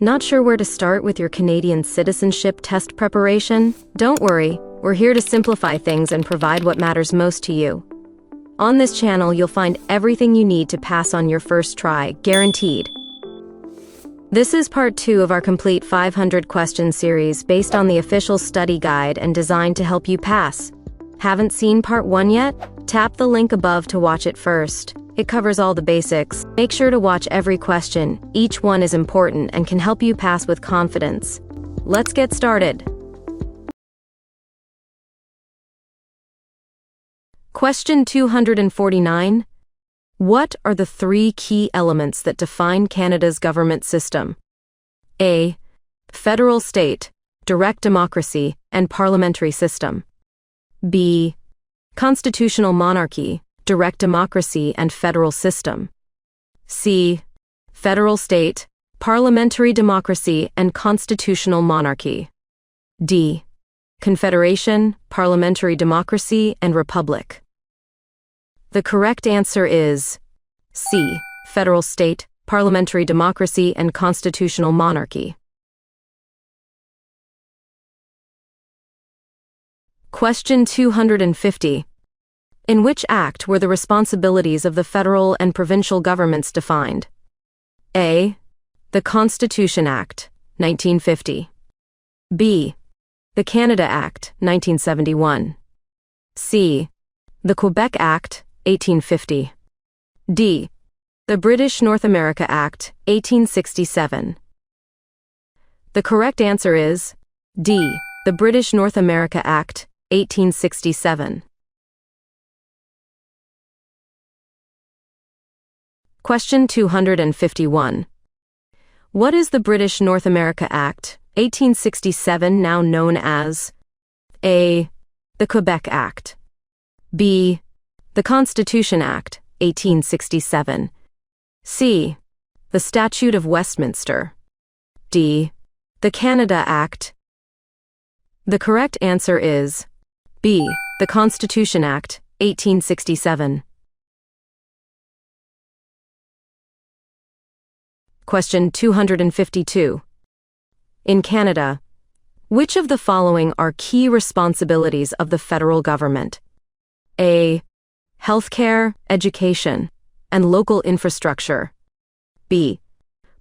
Not sure where to start with your Canadian citizenship test preparation? Don't worry, we're here to simplify things and provide what matters most to you. On this channel, you'll find everything you need to pass on your first try, guaranteed. This is part 2 of our complete 500 question series based on the official study guide and designed to help you pass. Haven't seen part 1 yet? Tap the link above to watch it first. It covers all the basics. Make sure to watch every question. Each one is important and can help you pass with confidence. Let's get started. Question 249. What are the 3 key elements that define Canada's government system? A. Federal state, direct democracy, and parliamentary system. B. Constitutional monarchy, direct democracy, and federal system. C. Federal state, parliamentary democracy, and constitutional monarchy. D. Confederation, parliamentary democracy, and republic. The correct answer is C. Federal state, parliamentary democracy, and constitutional monarchy. Question 250. In which act were the responsibilities of the federal and provincial governments defined? A. The Constitution Act, 1950. B. The Canada Act, 1971. C. The Quebec Act, 1850. D. The British North America Act, 1867. The correct answer is D. The British North America Act, 1867. Question 251. What is the British North America Act, 1867, now known as? A. The Quebec Act. B. The Constitution Act, 1867. C. The Statute of Westminster. D. The Canada Act. The correct answer is B. The Constitution Act, 1867. Question 252. In Canada, which of the following are key responsibilities of the federal government? A. Healthcare, education, and local infrastructure. B.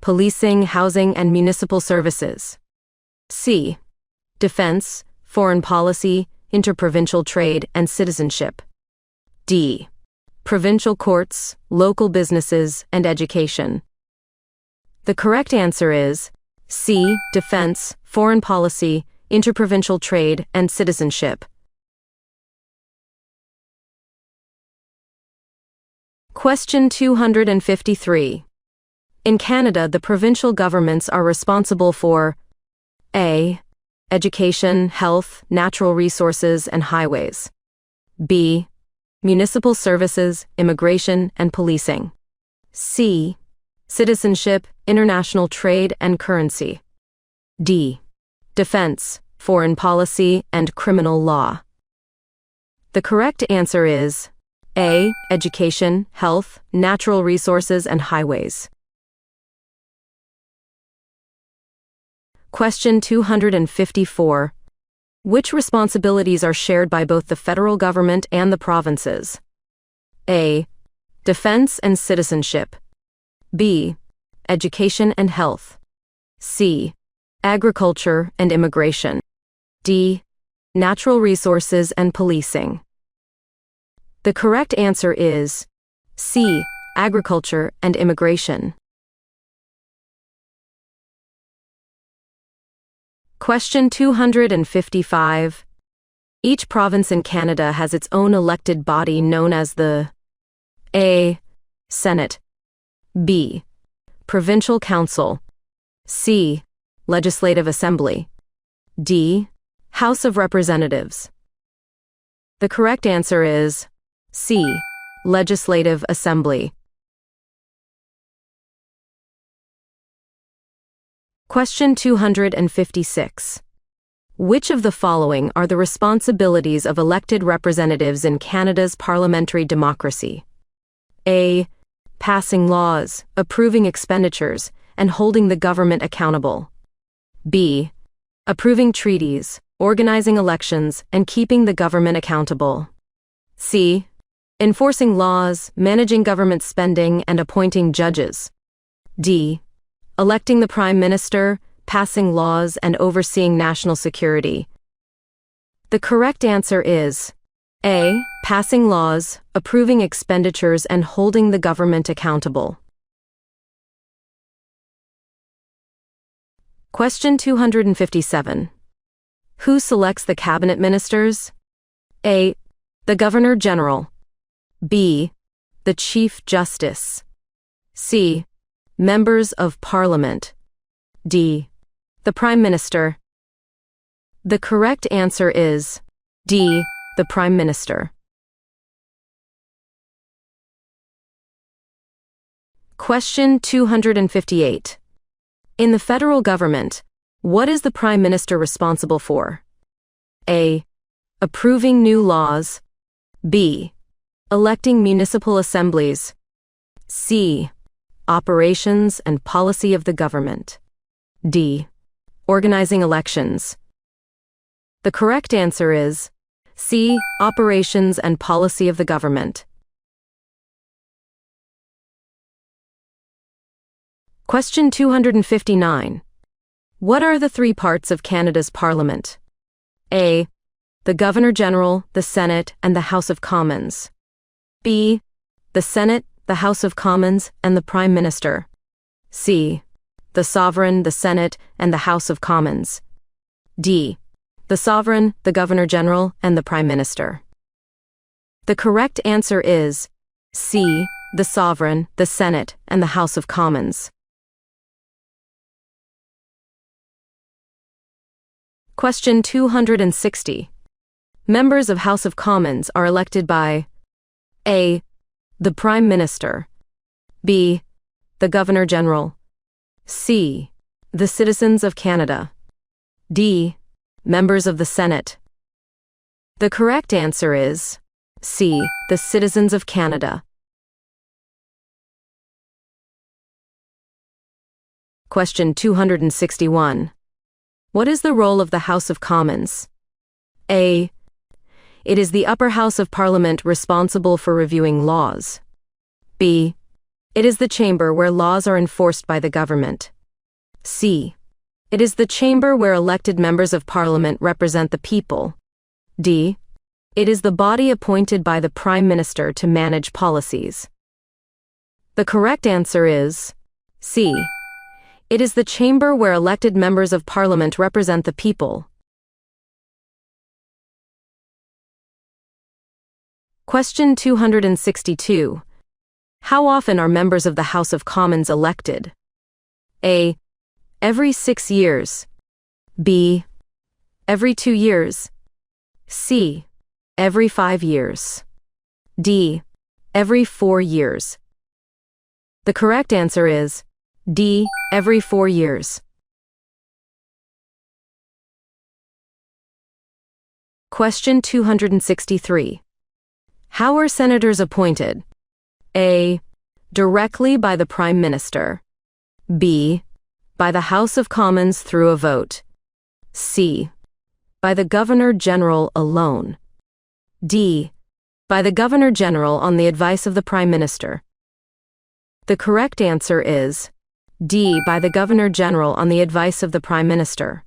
Policing, housing, and municipal services. C. Defense, foreign policy, interprovincial trade, and citizenship. D. Provincial courts, local businesses, and education. The correct answer is C. Defense, foreign policy, interprovincial trade, and citizenship. Question 253. In Canada, the provincial governments are responsible for A. Education, health, natural resources, and highways. B. Municipal services, immigration, and policing. C. Citizenship, international trade, and currency. D. Defense, foreign policy, and criminal law. The correct answer is A. Education, health, natural resources, and highways. Question 254. Which responsibilities are shared by both the federal government and the provinces? A. Defense and citizenship. B. Education and health. C. Agriculture and immigration. D. Natural resources and policing. The correct answer is C. Agriculture and immigration. Question 255. Each province in Canada has its own elected body known as the A. Senate. B. Provincial Council. C. Legislative Assembly. D. House of Representatives. The correct answer is C. Legislative Assembly. Question 256. Which of the following are the responsibilities of elected representatives in Canada's parliamentary democracy? A. Passing laws, approving expenditures, and holding the government accountable. B. Approving treaties, organizing elections, and keeping the government accountable. C. Enforcing laws, managing government spending, and appointing judges. D. Electing the Prime Minister, passing laws, and overseeing national security. The correct answer is A. Passing laws, approving expenditures, and holding the government accountable. Question 257. Who selects the cabinet ministers? A. The Governor General. B. The Chief Justice. C. Members of Parliament. D. The Prime Minister. The correct answer is D. The Prime Minister. Question 258. In the federal government, what is the Prime Minister responsible for? A. Approving new laws. B. Electing municipal assemblies. C. Operations and policy of the government. D. Organizing elections. The correct answer is C. Operations and policy of the government. Question 259. What are the three parts of Canada's Parliament? A. The Governor-General, the Senate, and the House of Commons. B. The Senate, the House of Commons, and the Prime Minister. C. The Sovereign, the Senate, and the House of Commons. D. The Sovereign, the Governor-General, and the Prime Minister. The correct answer is C. The Sovereign, the Senate, and the House of Commons. Question 260. Members of House of Commons are elected by A. The Prime Minister. B. The Governor-General. C. The citizens of Canada. D. Members of the Senate. The correct answer is C. The citizens of Canada. Question 261. What is the role of the House of Commons? A. It is the upper house of Parliament responsible for reviewing laws. B. It is the chamber where laws are enforced by the government. C. It is the chamber where elected members of Parliament represent the people. D. It is the body appointed by the Prime Minister to manage policies. The correct answer is C. It is the chamber where elected members of Parliament represent the people. Question 262. How often are members of the House of Commons elected? A. Every 6 years. B. Every 2 years. C. Every 5 years. D. Every 4 years. The correct answer is D. Every 4 years. Question 263. How are senators appointed? A. Directly by the Prime Minister. B. By the House of Commons through a vote. C. By the Governor-General alone. D. By the Governor-General on the advice of the Prime Minister. The correct answer is D. By the Governor-General on the advice of the Prime Minister.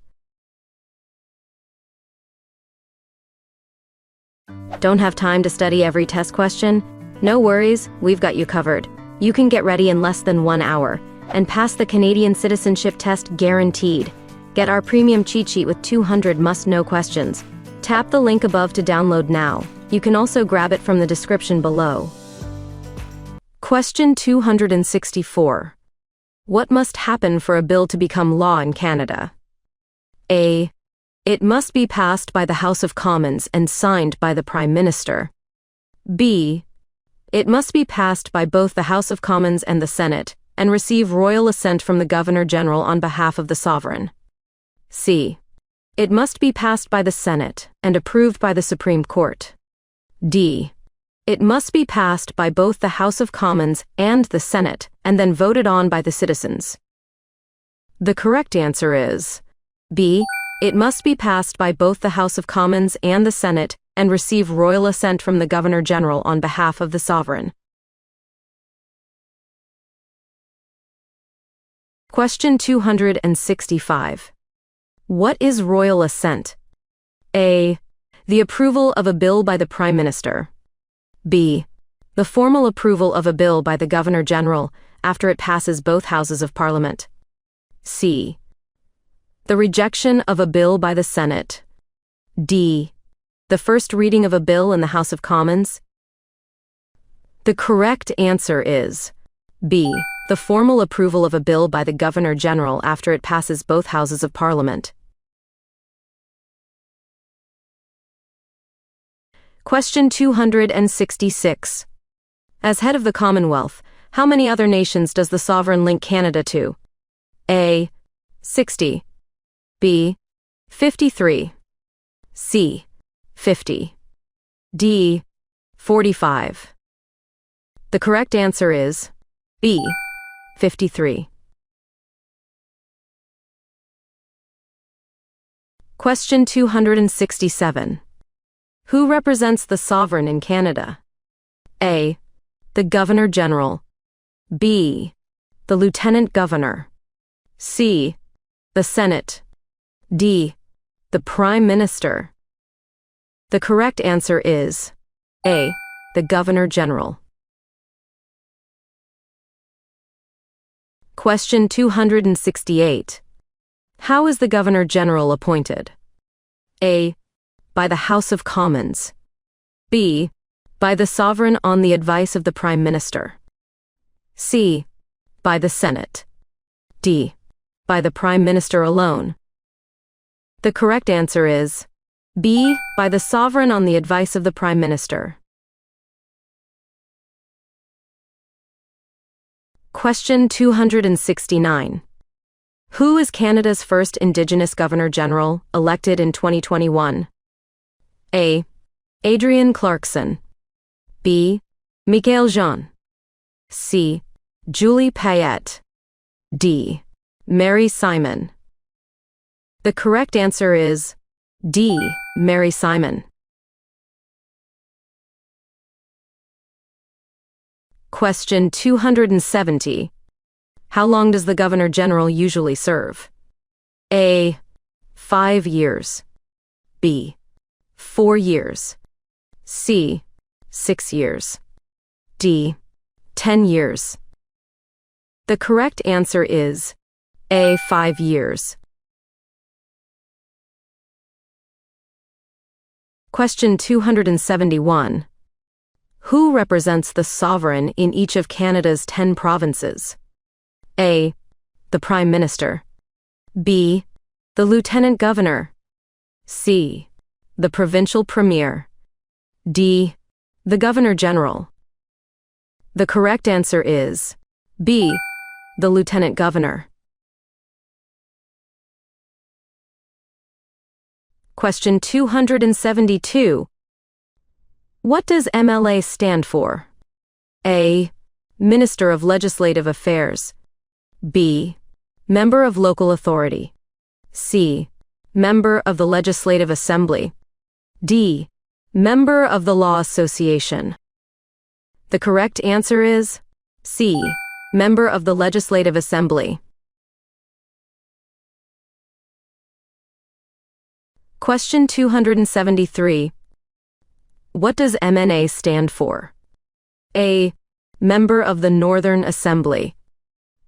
Don't have time to study every test question? No worries, we've got you covered. You can get ready in less than 1 hour and pass the Canadian Citizenship test guaranteed. Get our premium cheat sheet with 200 must-know questions. Tap the link above to download now. You can also grab it from the description below. Question 264. What must happen for a bill to become law in Canada? A. It must be passed by the House of Commons and signed by the Prime Minister. B. It must be passed by both the House of Commons and the Senate and receive royal assent from the Governor-General on behalf of the Sovereign. C. It must be passed by the Senate and approved by the Supreme Court. D. It must be passed by both the House of Commons and the Senate and then voted on by the citizens. The correct answer is B. It must be passed by both the House of Commons and the Senate and receive royal assent from the Governor-General on behalf of the sovereign. Question 265. What is royal assent? A. The approval of a bill by the Prime Minister. B. The formal approval of a bill by the Governor-General after it passes both Houses of Parliament. C. The rejection of a bill by the Senate. D. The first reading of a bill in the House of Commons. The correct answer is B. The formal approval of a bill by the Governor-General after it passes both Houses of Parliament. Question 266. As head of the Commonwealth, how many other nations does the sovereign link Canada to? A. 60. B. 53. C. 50. D. 45. The correct answer is B. 53. Question 267. Who represents the sovereign in Canada? A. The Governor-General. B. The Lieutenant Governor. C. The Senate. D. The Prime Minister. The correct answer is A. The Governor-General. Question 268. How is the Governor-General appointed? A. By the House of Commons. B. By the Sovereign on the advice of the Prime Minister. C. By the Senate. D. By the Prime Minister alone. The correct answer is B. By the Sovereign on the advice of the Prime Minister. Question 269. Who is Canada's first Indigenous Governor-General, elected in 2021? A. Adrienne Clarkson. B. Michaëlle Jean. C. Julie Payette. D. Mary Simon. The correct answer is D. Mary Simon. Question 270. How long does the Governor-General usually serve? A. 5 years. B. 4 years. C. 6 years. D. 10 years. The correct answer is A. 5 years. Question 271. Who represents the sovereign in each of Canada's 10 provinces? A. The Prime Minister. B. The Lieutenant Governor. C. The Provincial Premier. D. The Governor-General. The correct answer is B. The Lieutenant Governor. Question 272. What does MLA stand for? A. Minister of Legislative Affairs. B. Member of Local Authority. C. Member of the Legislative Assembly. D. Member of the Law Association. The correct answer is C. Member of the Legislative Assembly. Question 273. What does MNA stand for? A. Member of the Northern Assembly.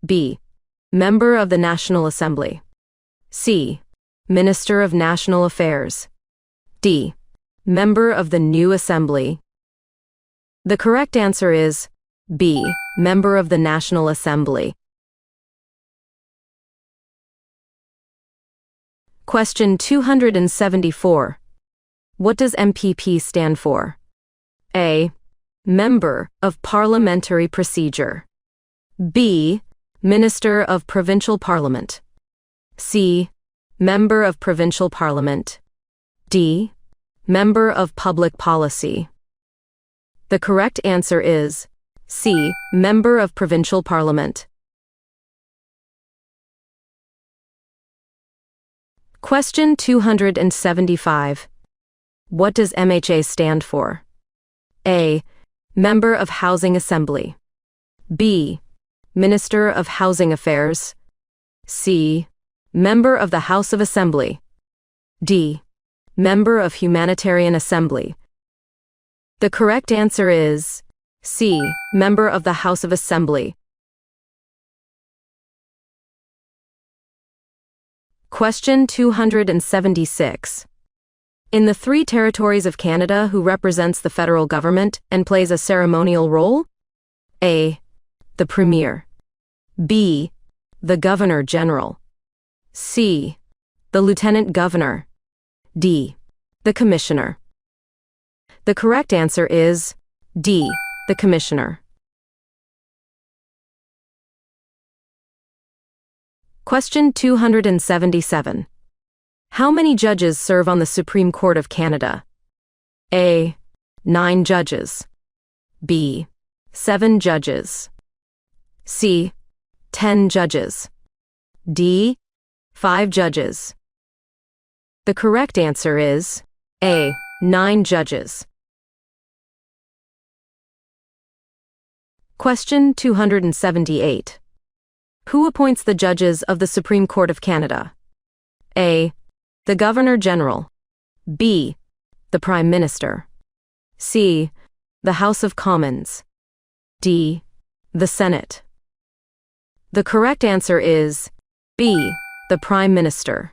B. Member of the National Assembly. C. Minister of National Affairs. D. Member of the New Assembly. The correct answer is B. Member of the National Assembly. Question 274. What does MPP stand for? A. Member of Parliamentary Procedure. B. Minister of Provincial Parliament. C. Member of Provincial Parliament. D. Member of Public Policy. The correct answer is C. Member of Provincial Parliament. Question 275. What does MHA stand for? A. Member of Housing Assembly. B. Minister of Housing Affairs. C. Member of the House of Assembly. D. Member of Humanitarian Assembly. The correct answer is C. Member of the House of Assembly. Question 276. In the three territories of Canada, who represents the federal government and plays a ceremonial role? A. The Premier. B. The Governor General. C. The Lieutenant Governor. D. The Commissioner. The correct answer is D. The Commissioner. Question 277. How many judges serve on the Supreme Court of Canada? A. 9 judges. B. 7 judges. C. 10 judges. D. 5 judges. The correct answer is A. 9 judges. Question 278. Who appoints the judges of the Supreme Court of Canada? A. The Governor General. B. The Prime Minister. C. The House of Commons. D. The Senate. The correct answer is B. The Prime Minister.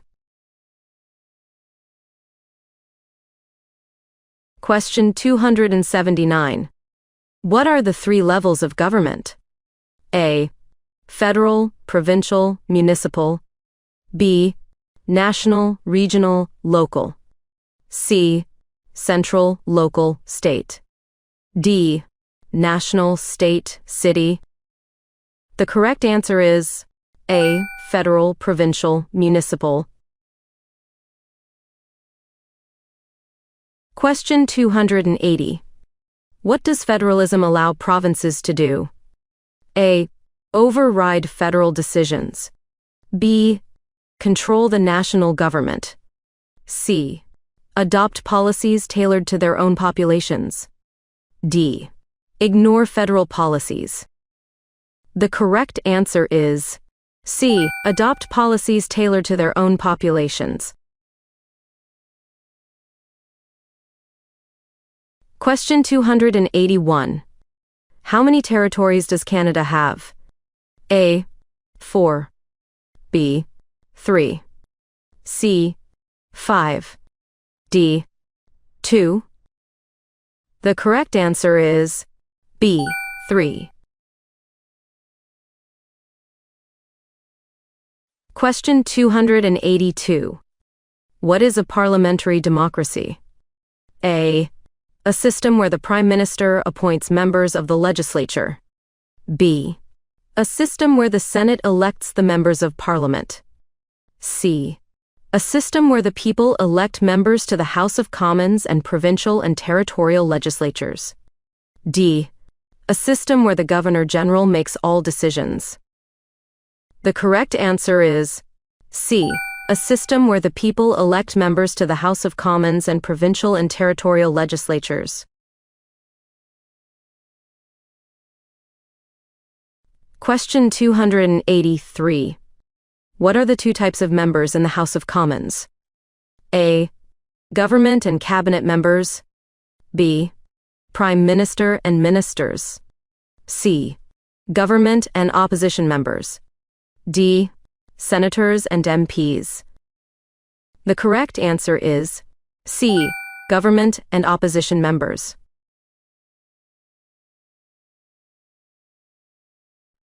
Question 279. What are the 3 levels of government? A. Federal, provincial, municipal. B. National, regional, local. C. Central, local, state. D. National, state, city. The correct answer is A. Federal, provincial, municipal. Question 280. What does federalism allow provinces to do? A. Override federal decisions. B. Control the national government. C. Adopt policies tailored to their own populations. D. Ignore federal policies. The correct answer is C. Adopt policies tailored to their own populations. Question 281. How many territories does Canada have? A. 4. B. 3. C. 5. D. 2. The correct answer is B. 3. Question 282. What is a parliamentary democracy? A. A system where the Prime Minister appoints members of the legislature. B. A system where the Senate elects the members of Parliament. C. A system where the people elect members to the House of Commons and provincial and territorial legislatures. D. A system where the Governor General makes all decisions. The correct answer is C. A system where the people elect members to the House of Commons and provincial and territorial legislatures. Question 283. What are the 2 types of members in the House of Commons? A. Government and cabinet members. B. Prime Minister and ministers. C. Government and opposition members. D. Senators and MPs. The correct answer is C. Government and opposition members.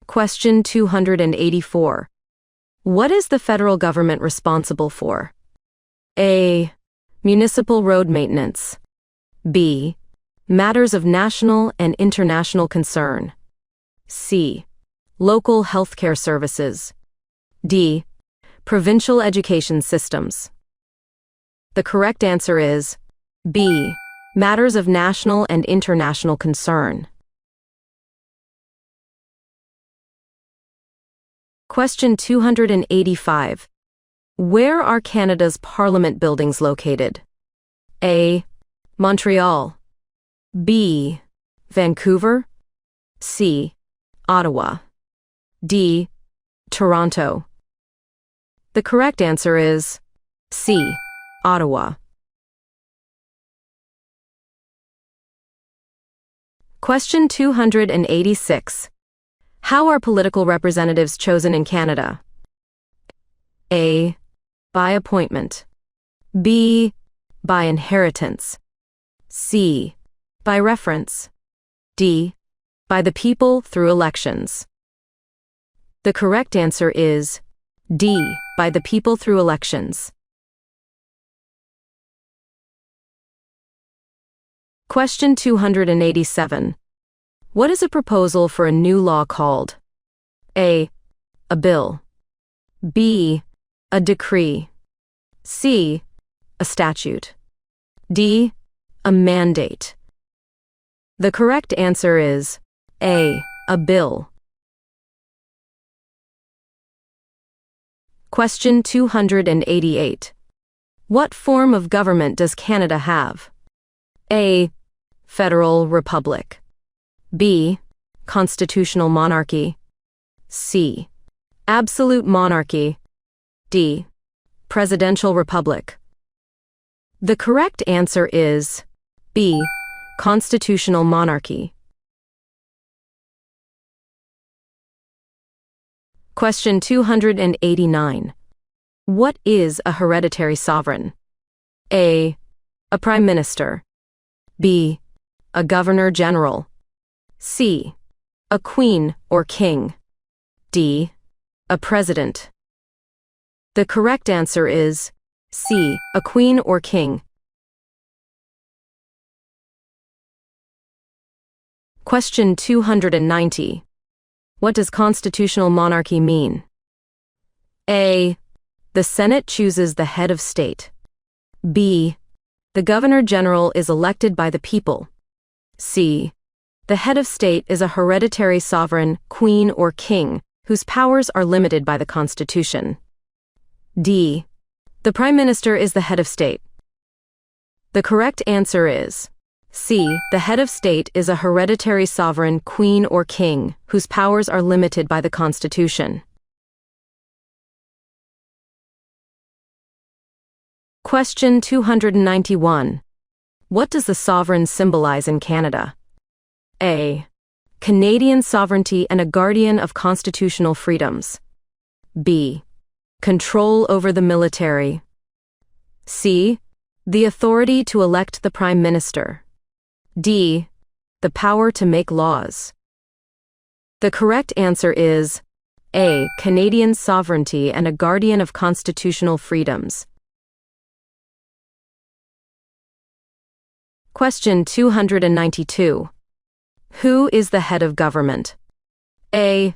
Question 284. What is the federal government responsible for? A. Municipal road maintenance. B. Matters of national and international concern. C. Local healthcare services. D. Provincial education systems. The correct answer is B. Matters of national and international concern. Question 285. Where are Canada's parliament buildings located? A. Montreal. B. Vancouver. C. Ottawa. D. Toronto. The correct answer is C. Ottawa. Question 286. How are political representatives chosen in Canada? A. By appointment. B. By inheritance. C. By reference. D. By the people through elections. The correct answer is D. By the people through elections. Question 287. What is a proposal for a new law called? A. A bill. B. A decree. C. A statute. D. A mandate. The correct answer is A. A bill. Question 288. What form of government does Canada have? A. Federal Republic. B. Constitutional monarchy. C. Absolute monarchy. D. Presidential republic. The correct answer is B. Constitutional monarchy. Question 289. What is a hereditary sovereign? A. A prime minister. B. A governor general. C. A queen or king. D. A president. The correct answer is C. A queen or king. Question 290. What does constitutional monarchy mean? A. The Senate chooses the head of state. B. The Governor General is elected by the people. C. The head of state is a hereditary sovereign, queen or king, whose powers are limited by the Constitution. D. The Prime Minister is the head of state. The correct answer is C. The head of state is a hereditary sovereign, queen or king, whose powers are limited by the Constitution. Question 291. What does the sovereign symbolize in Canada? A. Canadian sovereignty and a guardian of constitutional freedoms. B. Control over the military. C. The authority to elect the Prime Minister. D. The power to make laws. The correct answer is A. Canadian sovereignty and a guardian of constitutional freedoms. Question 292. Who is the head of government? A.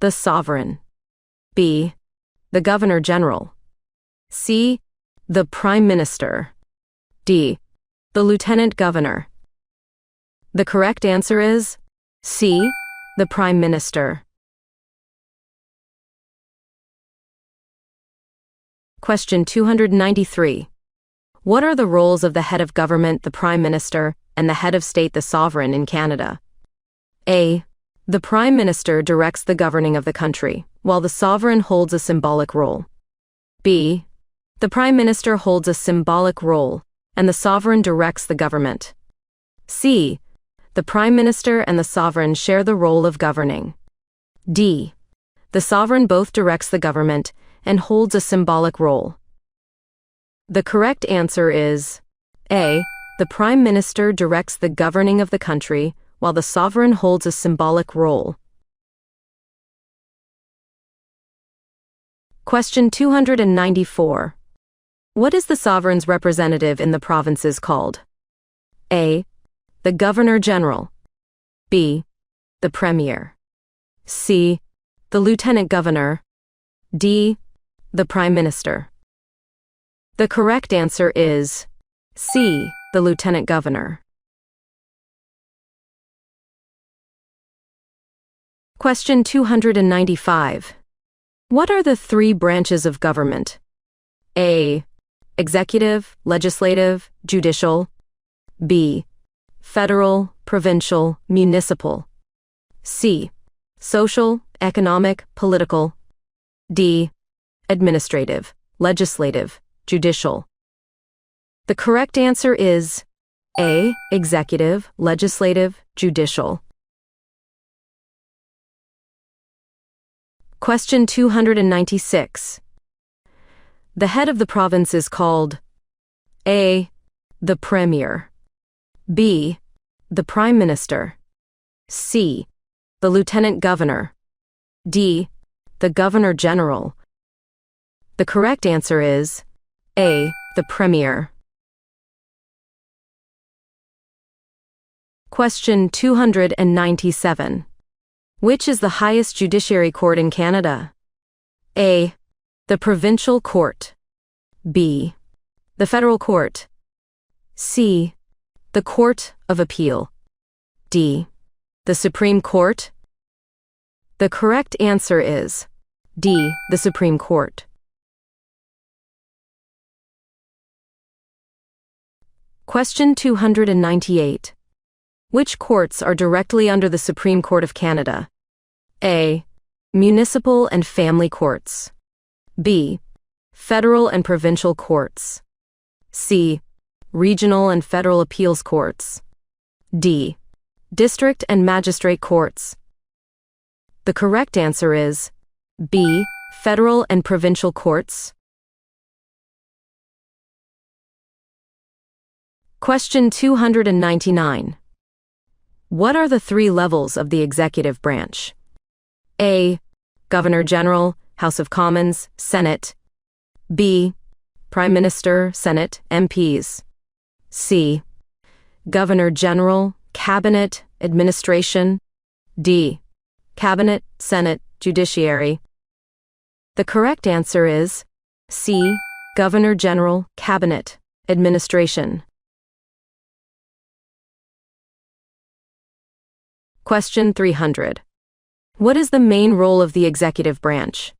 The sovereign. B. The Governor General. C. The Prime Minister. D. The Lieutenant Governor. The correct answer is C. The Prime Minister. Question 293. What are the roles of the head of government, the Prime Minister, and the head of state, the sovereign, in Canada? A. The Prime Minister directs the governing of the country, while the sovereign holds a symbolic role. B. The Prime Minister holds a symbolic role, and the sovereign directs the government. C. The Prime Minister and the sovereign share the role of governing. D. The sovereign both directs the government and holds a symbolic role. The correct answer is A. The Prime Minister directs the governing of the country, while the sovereign holds a symbolic role. Question 294. What is the sovereign's representative in the provinces called? A. The Governor General. B. The Premier. C. The Lieutenant Governor. D. The Prime Minister. The correct answer is C. The Lieutenant Governor. Question 295. What are the three branches of government? A. Executive, legislative, judicial. B. Federal, provincial, municipal. C. Social, economic, political. D. Administrative, legislative, judicial. The correct answer is A. Executive, legislative, judicial. Question 296. The head of the province is called A. The Premier. B. The Prime Minister. C. The Lieutenant Governor. D. The Governor General. The correct answer is A. The Premier. Question 297. Which is the highest judiciary court in Canada? A. The Provincial Court. B. The Federal Court. C. The Court of Appeal. D. The Supreme Court. The correct answer is D. The Supreme Court. Question 298. Which courts are directly under the Supreme Court of Canada? A. Municipal and family courts. B. Federal and provincial courts. C. Regional and federal appeals courts. D. District and magistrate courts. The correct answer is B. Federal and provincial courts. Question 299. What are the three levels of the executive branch? A. Governor General, House of Commons, Senate. B. Prime Minister, Senate, MPs. C. Governor General, Cabinet, Administration. D. Cabinet, Senate, Judiciary. The correct answer is C. Governor General, Cabinet, Administration. Question 300. What is the main role of the executive branch?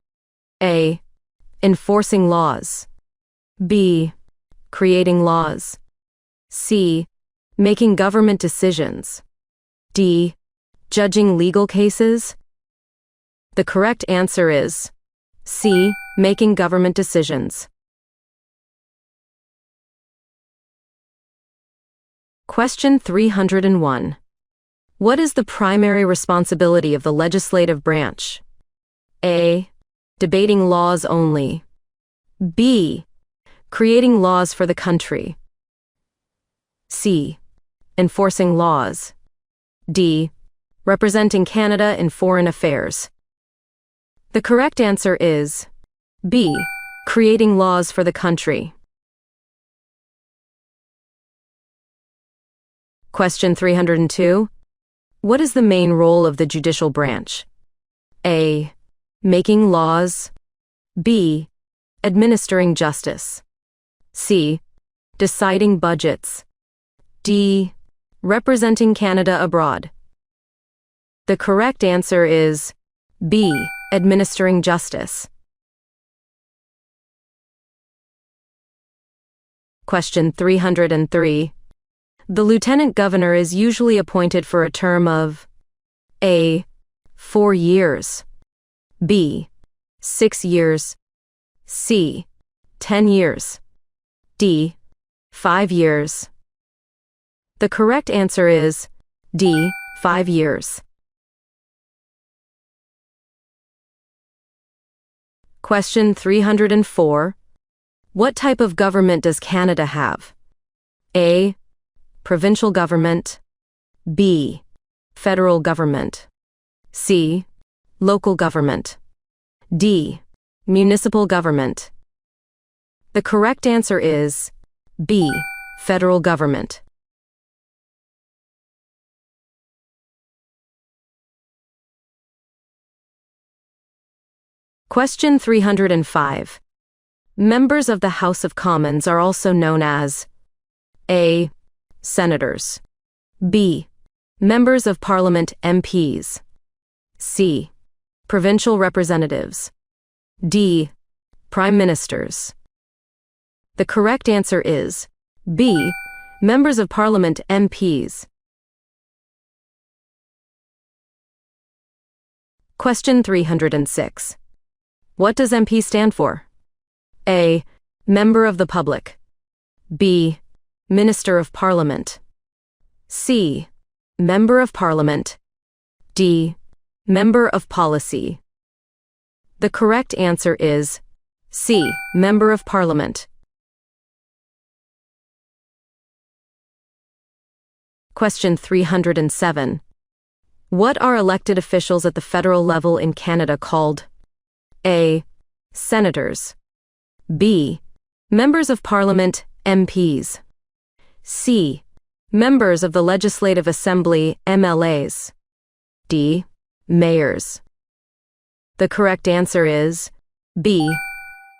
A. Enforcing laws. B. Creating laws. C. Making government decisions. D. Judging legal cases. The correct answer is C. Making government decisions. Question 301. What is the primary responsibility of the legislative branch? A. Debating laws only. B. Creating laws for the country. C. Enforcing laws. D. Representing Canada in foreign affairs. The correct answer is B. Creating laws for the country. Question 302. What is the main role of the judicial branch? A. Making laws. B. Administering justice. C. Deciding budgets. D. Representing Canada abroad. The correct answer is B. Administering justice. Question 303. The Lieutenant Governor is usually appointed for a term of A. 4 years. B. 6 years. C. 10 years. D. 5 years. The correct answer is D. 5 years. Question 304. What type of government does Canada have? A. Provincial government. B. Federal government. C. Local government. D. Municipal government. The correct answer is B. Federal government. Question 305. Members of the House of Commons are also known as A. Senators. B. Members of Parliament MPs. C. Provincial representatives. D. Prime Ministers. The correct answer is B. Members of Parliament MPs. Question 306. What does MP stand for? A. Member of the Public. B. Minister of Parliament. C. Member of Parliament. D. Member of Policy. The correct answer is C. Member of Parliament. Question 307. What are elected officials at the federal level in Canada called? A. Senators. B. Members of Parliament, MPs. C. Members of the Legislative Assembly, MLAs. D. Mayors. The correct answer is B.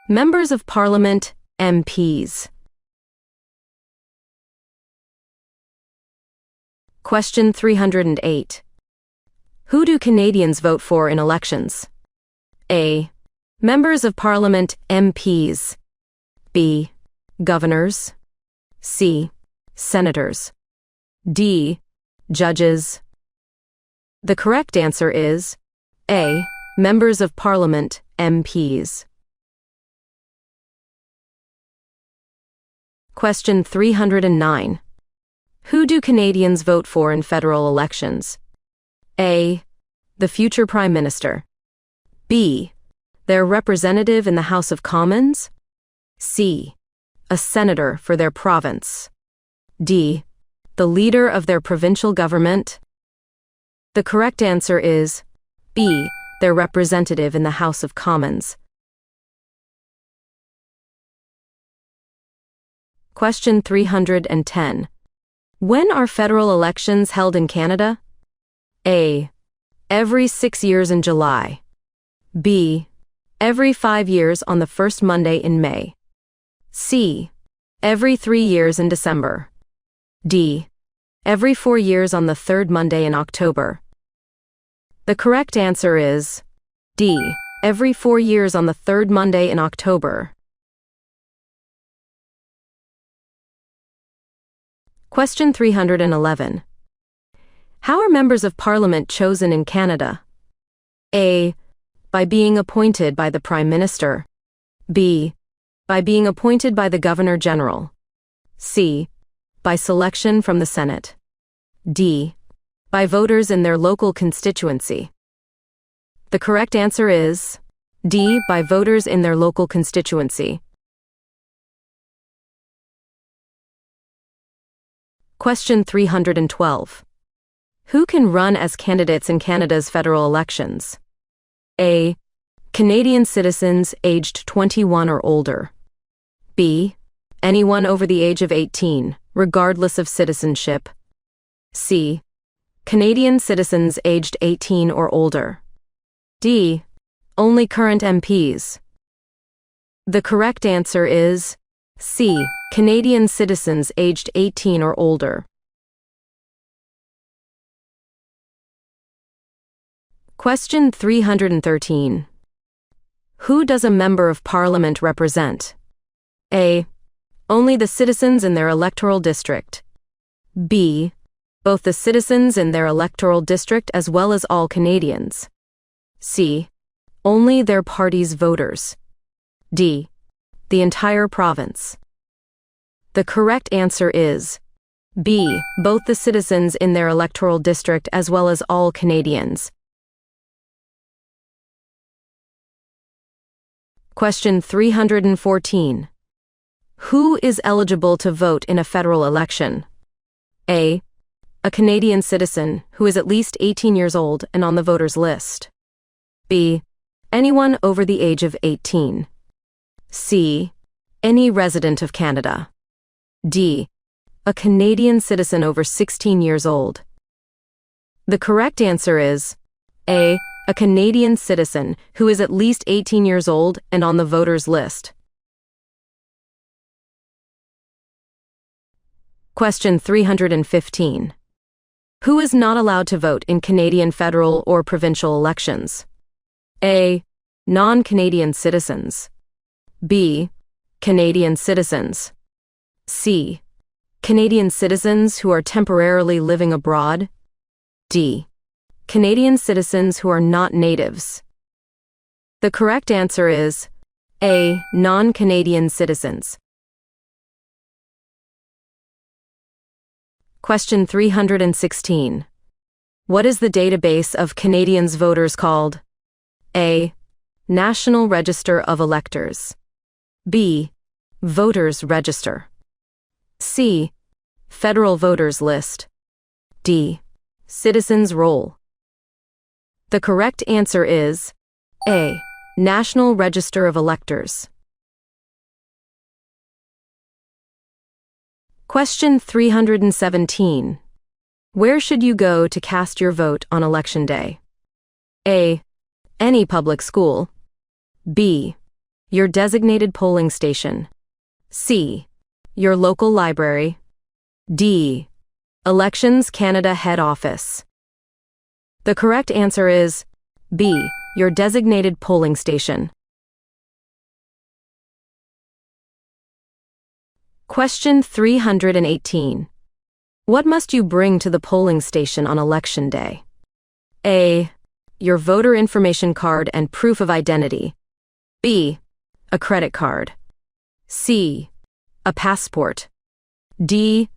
Members of Parliament, MPs. Question 308. Who do Canadians vote for in elections? A. Members of Parliament, MPs. B. Governors. C. Senators. D. Judges. The correct answer is A. Members of Parliament, MPs. Question 309. Who do Canadians vote for in federal elections? A. The future Prime Minister. B. Their representative in the House of Commons. C. A senator for their province. D. The leader of their provincial government. The correct answer is B. Their representative in the House of Commons. Question 310. When are federal elections held in Canada? A. Every 6 years in July. B. Every 5 years on the first Monday in May. C. Every 3 years in December. D. Every 4 years on the third Monday in October. The correct answer is D. Every 4 years on the third Monday in October. Question 311. How are members of Parliament chosen in Canada? A. By being appointed by the Prime Minister. B. By being appointed by the Governor-General. C. By selection from the Senate. D. By voters in their local constituency. The correct answer is D. By voters in their local constituency. Question 312. Who can run as candidates in Canada's federal elections? A. Canadian citizens aged 21 or older. B. Anyone over the age of 18, regardless of citizenship. C. Canadian citizens aged 18 or older. D. Only current MPs. The correct answer is C. Canadian citizens aged 18 or older. Question 313. Who does a member of Parliament represent? A. Only the citizens in their electoral district. B. Both the citizens in their electoral district as well as all Canadians. C. Only their party's voters. D. The entire province. The correct answer is B. Both the citizens in their electoral district as well as all Canadians. Question 314. Who is eligible to vote in a federal election? A. A Canadian citizen who is at least 18 years old and on the voters list. B. Anyone over the age of 18. C. Any resident of Canada. D. A Canadian citizen over 16 years old. The correct answer is A. A Canadian citizen who is at least 18 years old and on the voters list. Question 315. Who is not allowed to vote in Canadian federal or provincial elections? A. Non-Canadian citizens. B. Canadian citizens. C. Canadian citizens who are temporarily living abroad. D. Canadian citizens who are not natives. The correct answer is A. Non-Canadian citizens. Question 316. What is the database of Canadians voters called? A. National Register of Electors. B. Voters Register. C. Federal Voters List. D. Citizens Roll. The correct answer is A. National Register of Electors. Question 317. Where should you go to cast your vote on Election Day? A. Any public school. B. Your designated polling station. C. Your local library. D. Elections Canada Head Office. The correct answer is B. Your designated polling station. Question 318. What must you bring to the polling station on Election Day? A. Your voter information card and proof of identity. B. A credit card. C. A passport. D.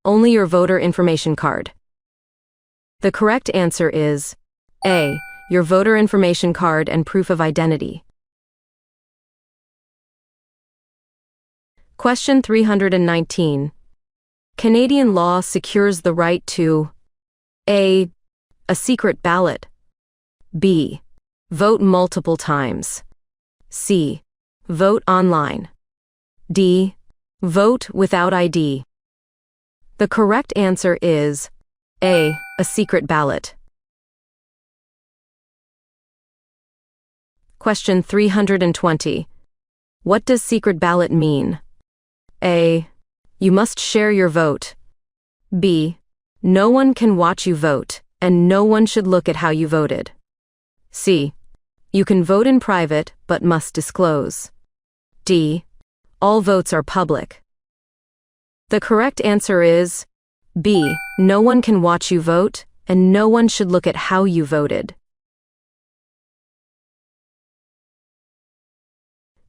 Only your voter information card. The correct answer is A. Your voter information card and proof of identity. Question 319. Canadian law secures the right to A. A secret ballot. B. Vote multiple times. C. Vote online. D. Vote without ID. The correct answer is A. A secret ballot. Question 320. What does secret ballot mean? A. You must share your vote. B. No one can watch you vote, and no one should look at how you voted. C. You can vote in private, but must disclose. D. All votes are public. The correct answer is B. No one can watch you vote, and no one should look at how you voted.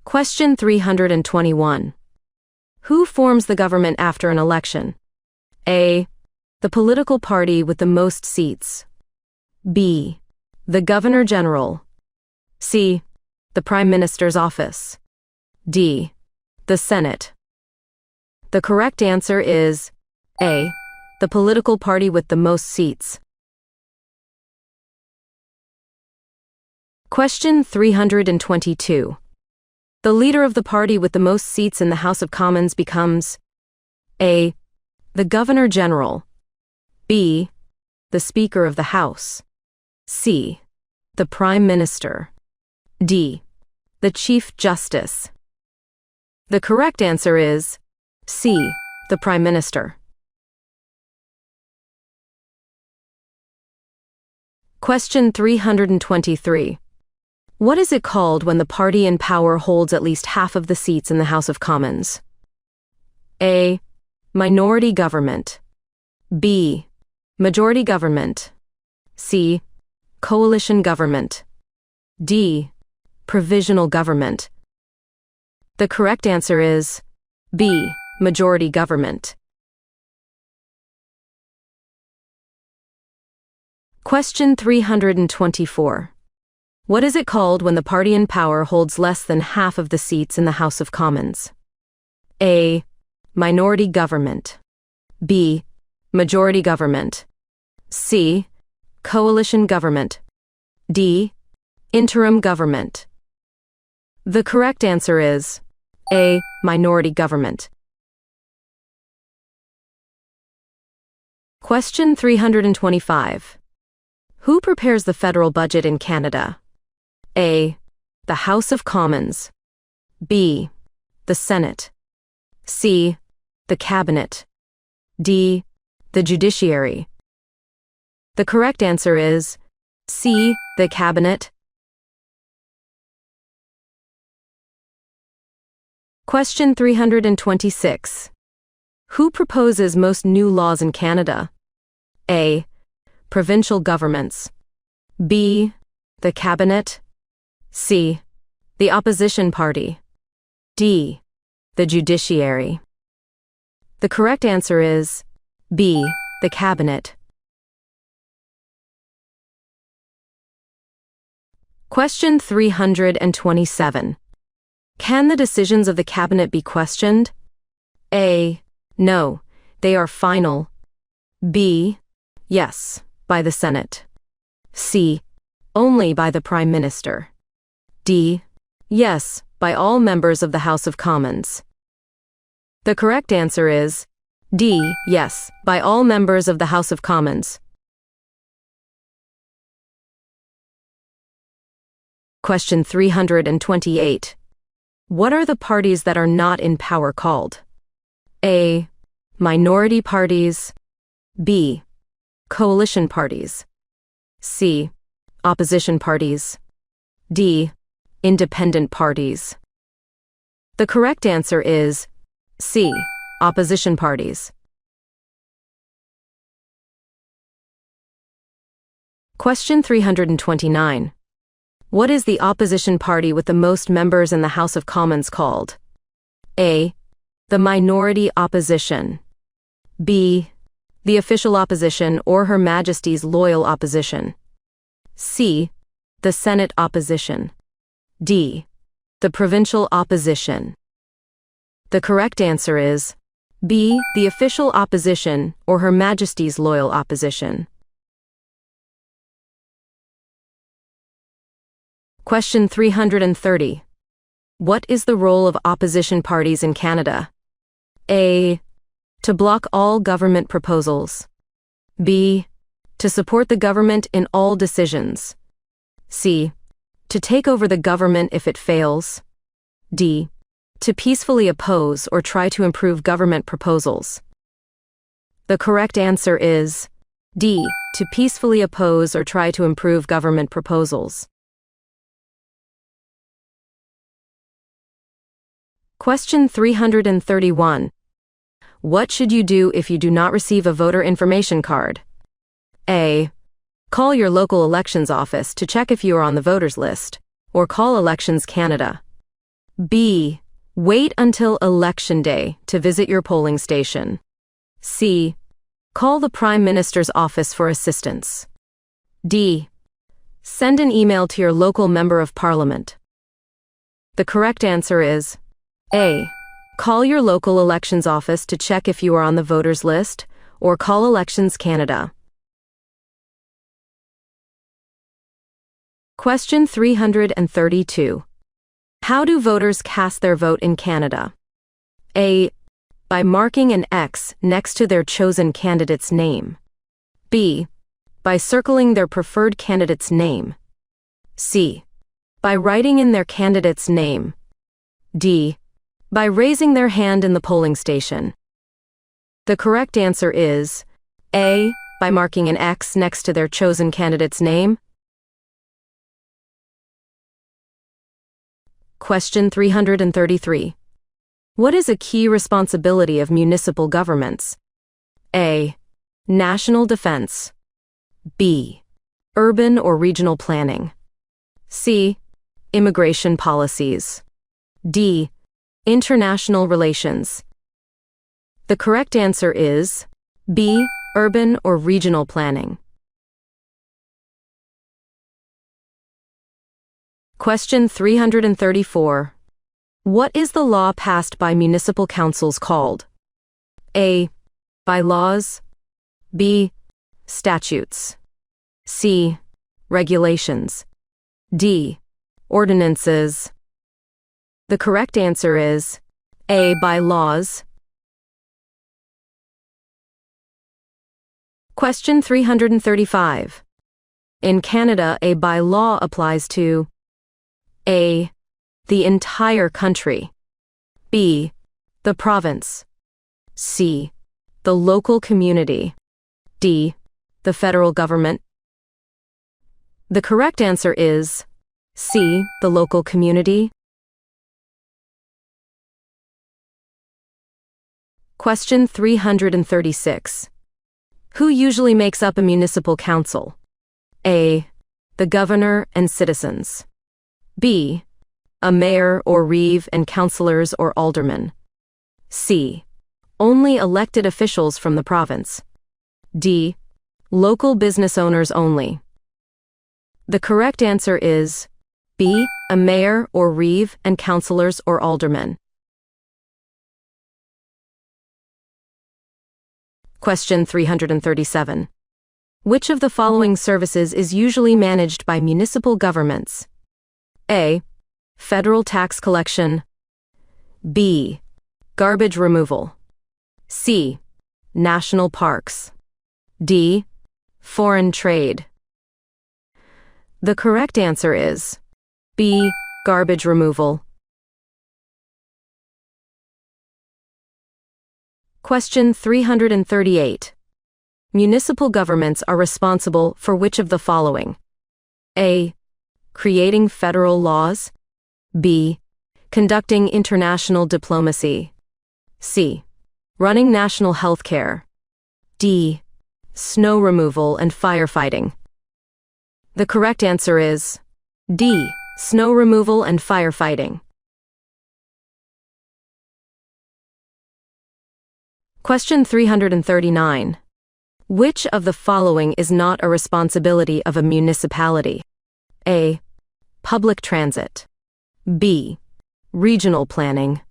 Question 321. Who forms the government after an election? A. The political party with the most seats. B. The Governor General. C. The Prime Minister's office. D. The Senate. The correct answer is A. The political party with the most seats. Question 322. The leader of the party with the most seats in the House of Commons becomes A. The Governor General. B. The Speaker of the House. C. The Prime Minister. D. The Chief Justice. The correct answer is C. The Prime Minister. Question 323. What is it called when the party in power holds at least half of the seats in the House of Commons? A. Minority government. B. Majority government. C. Coalition government. D. Provisional government. The correct answer is B. Majority government. Question 324. What is it called when the party in power holds less than half of the seats in the House of Commons? A. Minority government. B. Majority government. C. Coalition government. D. Interim government. The correct answer is A. Minority government. Question 325. Who prepares the federal budget in Canada? A. The House of Commons. B. The Senate. C. The Cabinet. D. The Judiciary. The correct answer is C. The Cabinet. Question 326. Who proposes most new laws in Canada? A. Provincial governments. B. The Cabinet. C. The Opposition Party. D. The Judiciary. The correct answer is B. The Cabinet. Question 327. Can the decisions of the Cabinet be questioned? A. No, they are final. B. Yes, by the Senate. C. Only by the Prime Minister. D. Yes, by all members of the House of Commons. The correct answer is D. Yes, by all members of the House of Commons. Question 328. What are the parties that are not in power called? A. Minority parties. B. Coalition parties. C. Opposition parties. D. Independent parties. The correct answer is C. Opposition parties. Question 329. What is the opposition party with the most members in the House of Commons called? A. The minority opposition. B. The official opposition or Her Majesty's loyal opposition. C. The Senate opposition. D. The provincial opposition. The correct answer is B. The official opposition or Her Majesty's loyal opposition. Question 330. What is the role of opposition parties in Canada? A. To block all government proposals. B. To support the government in all decisions. C. To take over the government if it fails. D. To peacefully oppose or try to improve government proposals. The correct answer is D. To peacefully oppose or try to improve government proposals. Question 331. What should you do if you do not receive a voter information card? A. Call your local elections office to check if you are on the voters list, or call Elections Canada. B. Wait until Election Day to visit your polling station. C. Call the Prime Minister's office for assistance. D. Send an email to your local Member of Parliament. The correct answer is A. Call your local elections office to check if you are on the voters list, or call Elections Canada. Question 332. How do voters cast their vote in Canada? A. By marking an X next to their chosen candidate's name. B. By circling their preferred candidate's name. C. By writing in their candidate's name. D. By raising their hand in the polling station. The correct answer is A. By marking an X next to their chosen candidate's name. Question 333. What is a key responsibility of municipal governments? A. National defense. B. Urban or regional planning. C. Immigration policies. D. International relations. The correct answer is B. Urban or regional planning. Question 334. What is the law passed by municipal councils called? A. Bylaws. B. Statutes. C. Regulations. D. Ordinances. The correct answer is A. Bylaws. Question 335. In Canada, a bylaw applies to A. The entire country. B. The province. C. The local community. D. The federal government. The correct answer is C. The local community. Question 336. Who usually makes up a municipal council? A. The governor and citizens. B. A mayor or reeve and councillors or aldermen. C. Only elected officials from the province. D. Local business owners only. The correct answer is B. A mayor or reeve and councillors or aldermen. Question 337. Which of the following services is usually managed by municipal governments? A. Federal tax collection. B. Garbage removal. C. National parks. D. Foreign trade. The correct answer is B. Garbage removal. Question 338. Municipal governments are responsible for which of the following? A. Creating federal laws. B. Conducting international diplomacy. C. Running national health care. D. Snow removal and firefighting. The correct answer is D. Snow removal and firefighting. Question 339. Which of the following is not a responsibility of a municipality? A. Public transit. B. Regional planning.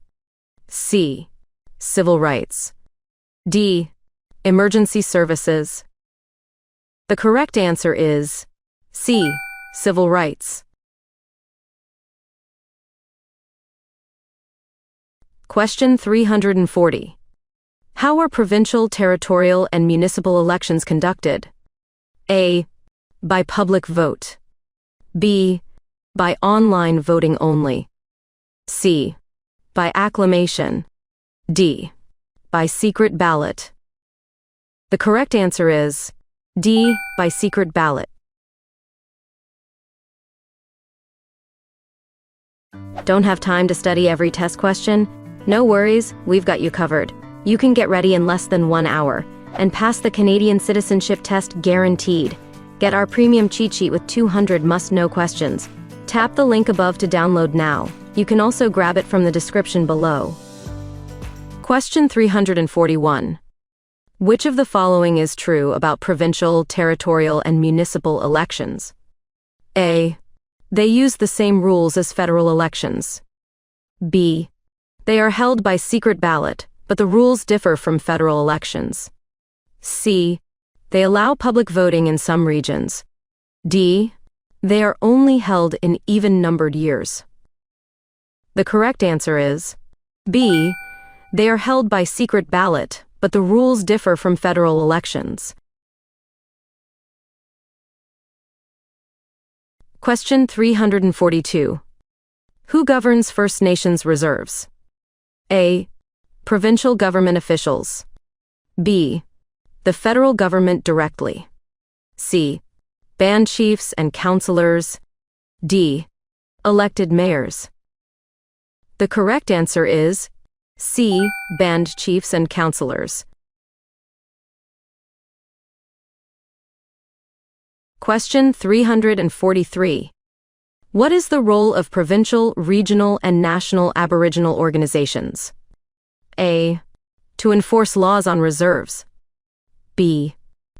C. Civil rights. D. Emergency services. The correct answer is C. Civil rights. Question 340. How are provincial, territorial, and municipal elections conducted? A. By public vote. B. By online voting only. C. By acclamation. D. By secret ballot. The correct answer is D. By secret ballot. Don't have time to study every test question? No worries, we've got you covered. You can get ready in less than 1 hour and pass the Canadian Citizenship test guaranteed. Get our premium cheat sheet with 200 must-know questions. Tap the link above to download now. You can also grab it from the description below. Question 341. Which of the following is true about provincial, territorial, and municipal elections? A. They use the same rules as federal elections. B. They are held by secret ballot, but the rules differ from federal elections. C. They allow public voting in some regions. D. They are only held in even-numbered years. The correct answer is B. They are held by secret ballot, but the rules differ from federal elections. Question 342. Who governs First Nations reserves? A. Provincial government officials. B. The federal government directly. C. Band chiefs and councillors. D. Elected mayors. The correct answer is C. Band chiefs and councillors. Question 343. What is the role of provincial, regional, and national Aboriginal organizations? A. To enforce laws on reserves. B.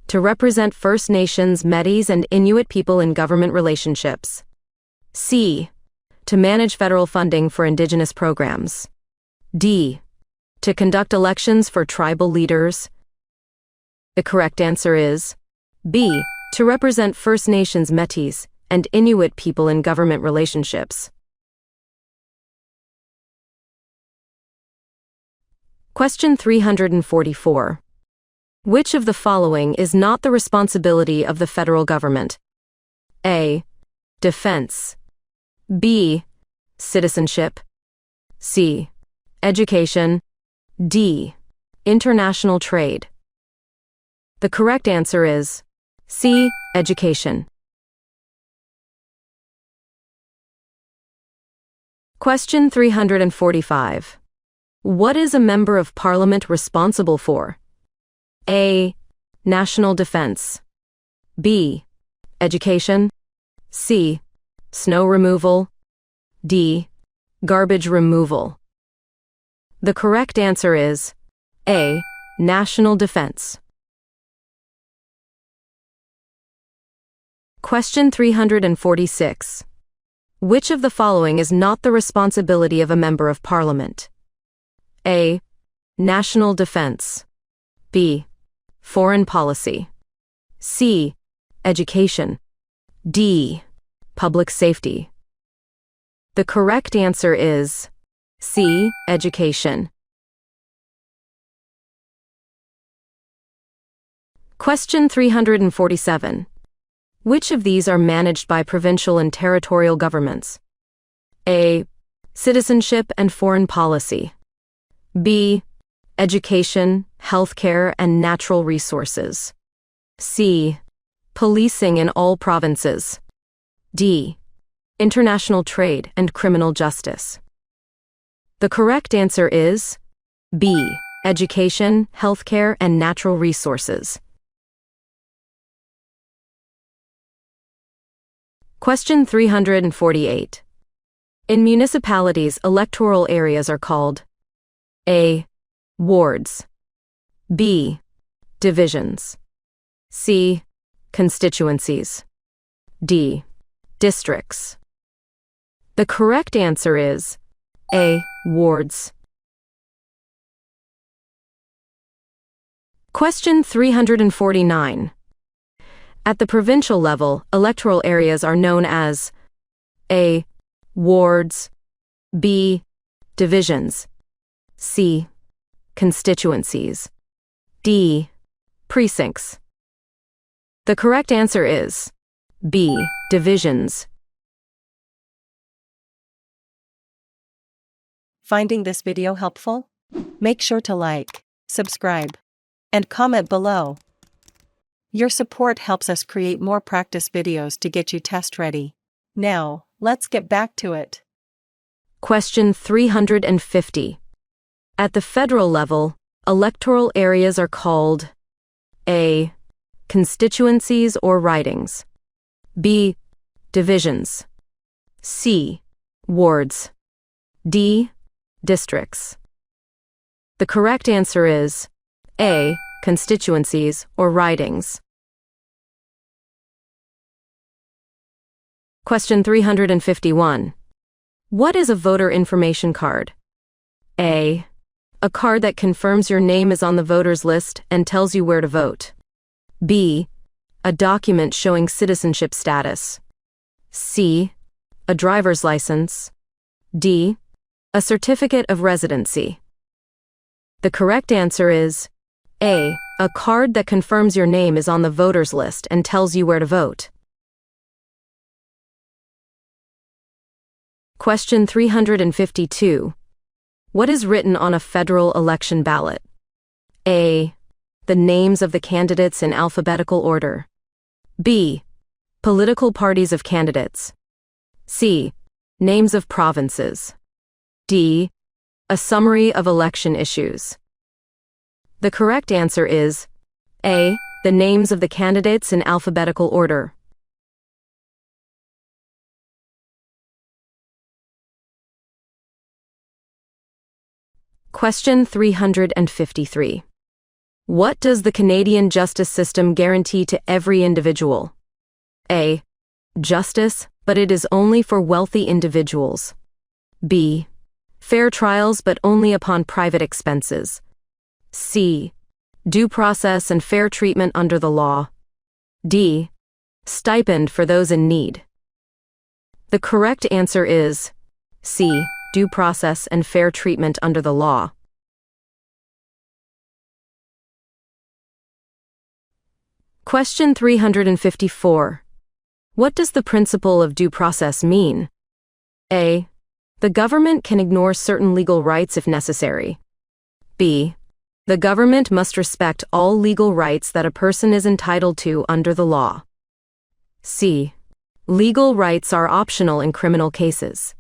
To represent First Nations, Métis, and Inuit people in government relationships. C. To manage federal funding for Indigenous programs. D. To conduct elections for tribal leaders. The correct answer is B. To represent First Nations, Métis, and Inuit people in government relationships. Question 344. Which of the following is not the responsibility of the federal government? A. Defense. B. Citizenship. C. Education. D. International trade. The correct answer is C. Education. Question 345. What is a member of parliament responsible for? A. National defense. B. Education. C. Snow removal. D. Garbage removal. The correct answer is A. National defense. Question 346. Which of the following is not the responsibility of a member of parliament? A. National defense. B. Foreign policy. C. Education. D. Public safety. The correct answer is C. Education. Question 347. Which of these are managed by provincial and territorial governments? A. Citizenship and foreign policy. B. Education, healthcare, and natural resources. C. Policing in all provinces. D. International trade and criminal justice. The correct answer is B. Education, healthcare, and natural resources. Question 348. In municipalities, electoral areas are called A. Wards. B. Divisions. C. Constituencies. D. Districts. The correct answer is A. Wards. Question 349. At the provincial level, electoral areas are known as A. Wards. B. Divisions. C. Constituencies. D. Precincts. The correct answer is B. Divisions. Finding this video helpful? Make sure to like, subscribe, and comment below. Your support helps us create more practice videos to get you test ready. Now, let's get back to it. Question 350. At the federal level, electoral areas are called A. Constituencies or ridings. B. Divisions. C. Wards. D. Districts. The correct answer is A. Constituencies or ridings. Question 351. What is a voter information card? A. A card that confirms your name is on the voters list and tells you where to vote. B. A document showing citizenship status. C. A driver's license. D. A certificate of residency. The correct answer is A. A card that confirms your name is on the voters list and tells you where to vote. Question 352. What is written on a federal election ballot? A. The names of the candidates in alphabetical order. B. Political parties of candidates. C. Names of provinces. D. A summary of election issues. The correct answer is A. The names of the candidates in alphabetical order. Question 353. What does the Canadian justice system guarantee to every individual? A. Justice, but it is only for wealthy individuals. B. Fair trials, but only upon private expenses. C. Due process and fair treatment under the law. D. Stipend for those in need. The correct answer is C. Due process and fair treatment under the law. Question 354. What does the principle of due process mean? A. The government can ignore certain legal rights if necessary. B. The government must respect all legal rights that a person is entitled to under the law. C. Legal rights are optional in criminal cases.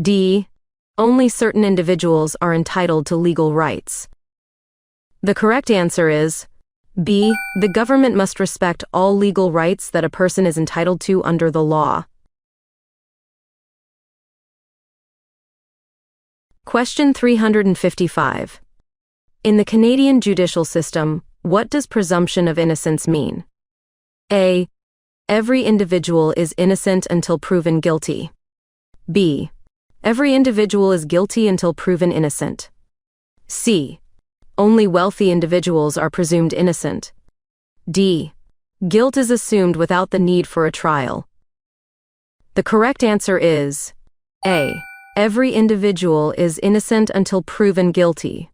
D. Only certain individuals are entitled to legal rights. The correct answer is B. The government must respect all legal rights that a person is entitled to under the law. Question 355. In the Canadian judicial system, what does presumption of innocence mean? A. Every individual is innocent until proven guilty. B. Every individual is guilty until proven innocent. C. Only wealthy individuals are presumed innocent. D. Guilt is assumed without the need for a trial. The correct answer is A. Every individual is innocent until proven guilty.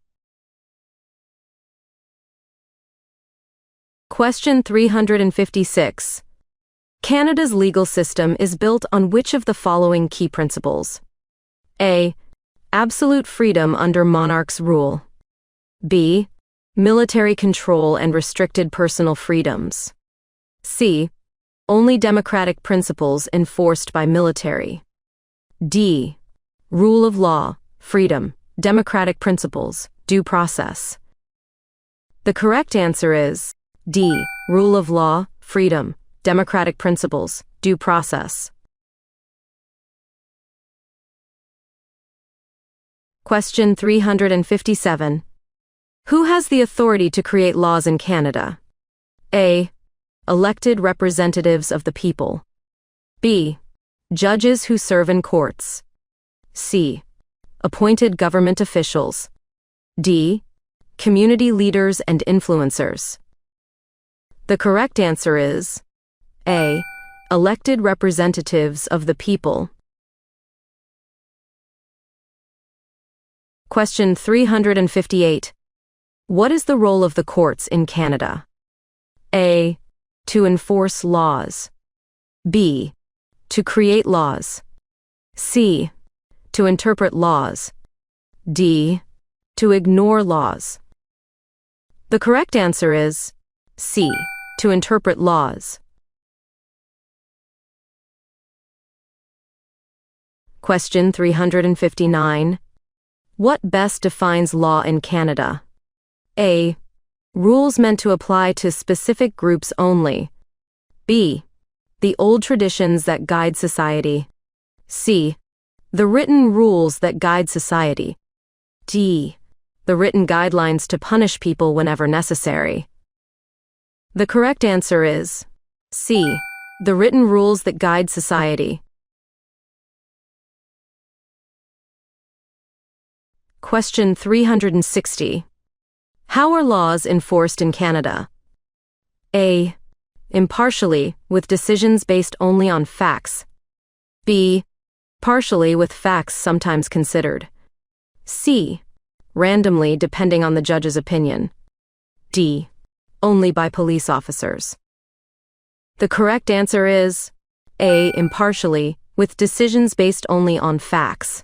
Question 356. Canada's legal system is built on which of the following key principles? A. Absolute freedom under monarch's rule. B. Military control and restricted personal freedoms. C. Only democratic principles enforced by military. D. Rule of law, freedom, democratic principles, due process. The correct answer is D. Rule of law, freedom, democratic principles, due process. Question 357. Who has the authority to create laws in Canada? A. Elected representatives of the people. B. Judges who serve in courts. C. Appointed government officials. D. Community leaders and influencers. The correct answer is A. Elected representatives of the people. Question 358. What is the role of the courts in Canada? A. To enforce laws. B. To create laws. C. To interpret laws. D. To ignore laws. The correct answer is C. To interpret laws. Question 359. What best defines law in Canada? A. Rules meant to apply to specific groups only. B. The old traditions that guide society. C. The written rules that guide society. D. The written guidelines to punish people whenever necessary. The correct answer is C. The written rules that guide society. Question 360. How are laws enforced in Canada? A. Impartially, with decisions based only on facts. B. Partially, with facts sometimes considered. C. Randomly, depending on the judge's opinion. D. Only by police officers. The correct answer is A. Impartially, with decisions based only on facts.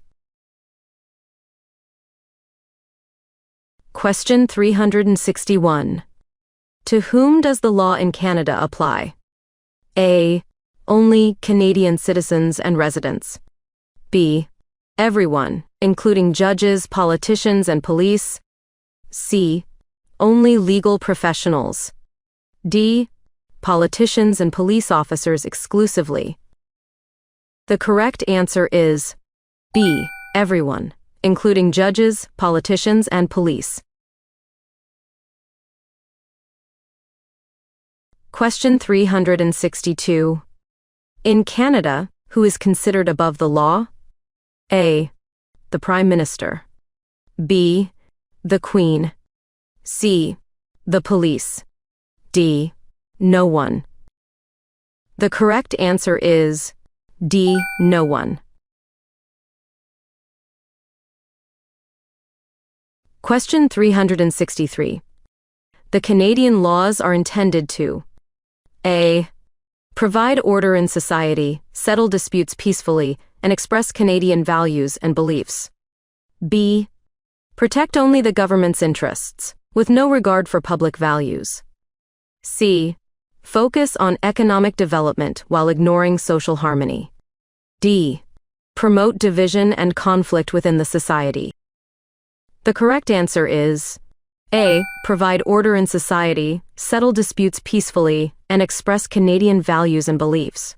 Question 361. To whom does the law in Canada apply? A. Only Canadian citizens and residents. B. Everyone, including judges, politicians, and police. C. Only legal professionals. D. Politicians and police officers exclusively. The correct answer is B. Everyone, including judges, politicians, and police. Question 362. In Canada, who is considered above the law? A. The Prime Minister. B. The Queen. C. The police. D. No one. The correct answer is D. No one. Question 363. The Canadian laws are intended to A. Provide order in society, settle disputes peacefully, and express Canadian values and beliefs. B. Protect only the government's interests, with no regard for public values. C. Focus on economic development while ignoring social harmony. D. promote division and conflict within the society. The correct answer is A. Provide order in society, settle disputes peacefully, and express Canadian values and beliefs.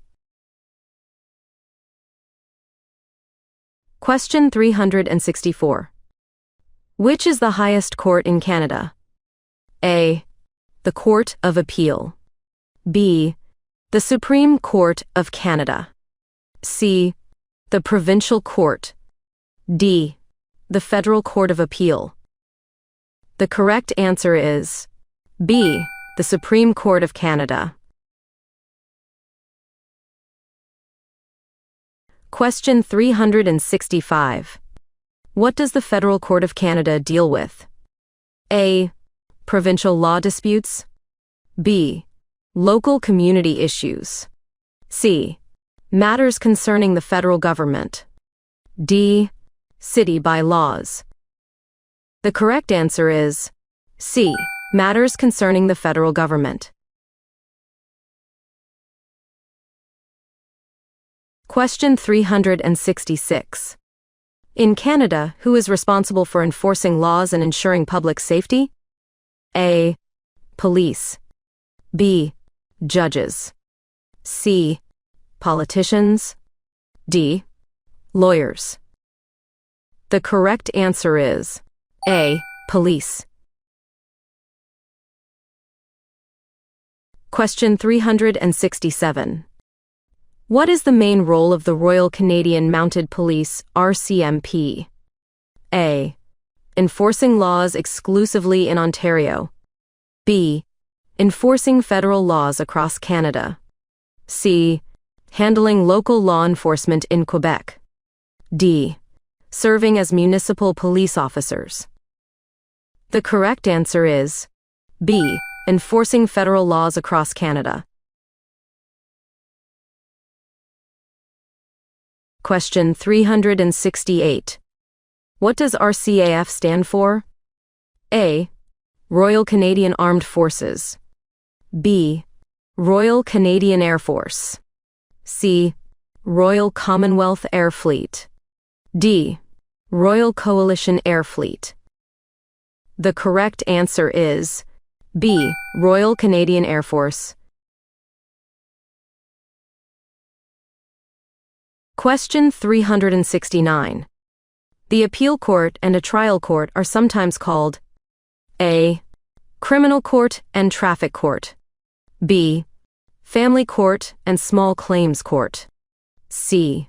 Question 364. Which is the highest court in Canada? A. The Court of Appeal. B. The Supreme Court of Canada. C. The Provincial Court. D. The Federal Court of Appeal. The correct answer is B. The Supreme Court of Canada. Question 365. What does the Federal Court of Canada deal with? A. Provincial law disputes. B. Local community issues. C. Matters concerning the federal government. D. City bylaws. The correct answer is C. Matters concerning the federal government. Question 366. In Canada, who is responsible for enforcing laws and ensuring public safety? A. Police. B. Judges. C. Politicians. D. Lawyers. The correct answer is A. Police. Question 367. What is the main role of the Royal Canadian Mounted Police, RCMP? A. Enforcing laws exclusively in Ontario. B. Enforcing federal laws across Canada. C. Handling local law enforcement in Quebec. D. Serving as municipal police officers. The correct answer is B. Enforcing federal laws across Canada. Question 368. What does RCAF stand for? A. Royal Canadian Armed Forces. B. Royal Canadian Air Force. C. Royal Commonwealth Air Fleet. D. Royal Coalition Air Fleet. The correct answer is B. Royal Canadian Air Force. Question 369. The appeal court and a trial court are sometimes called A. Criminal court and traffic court. B. Family court and small claims court. C.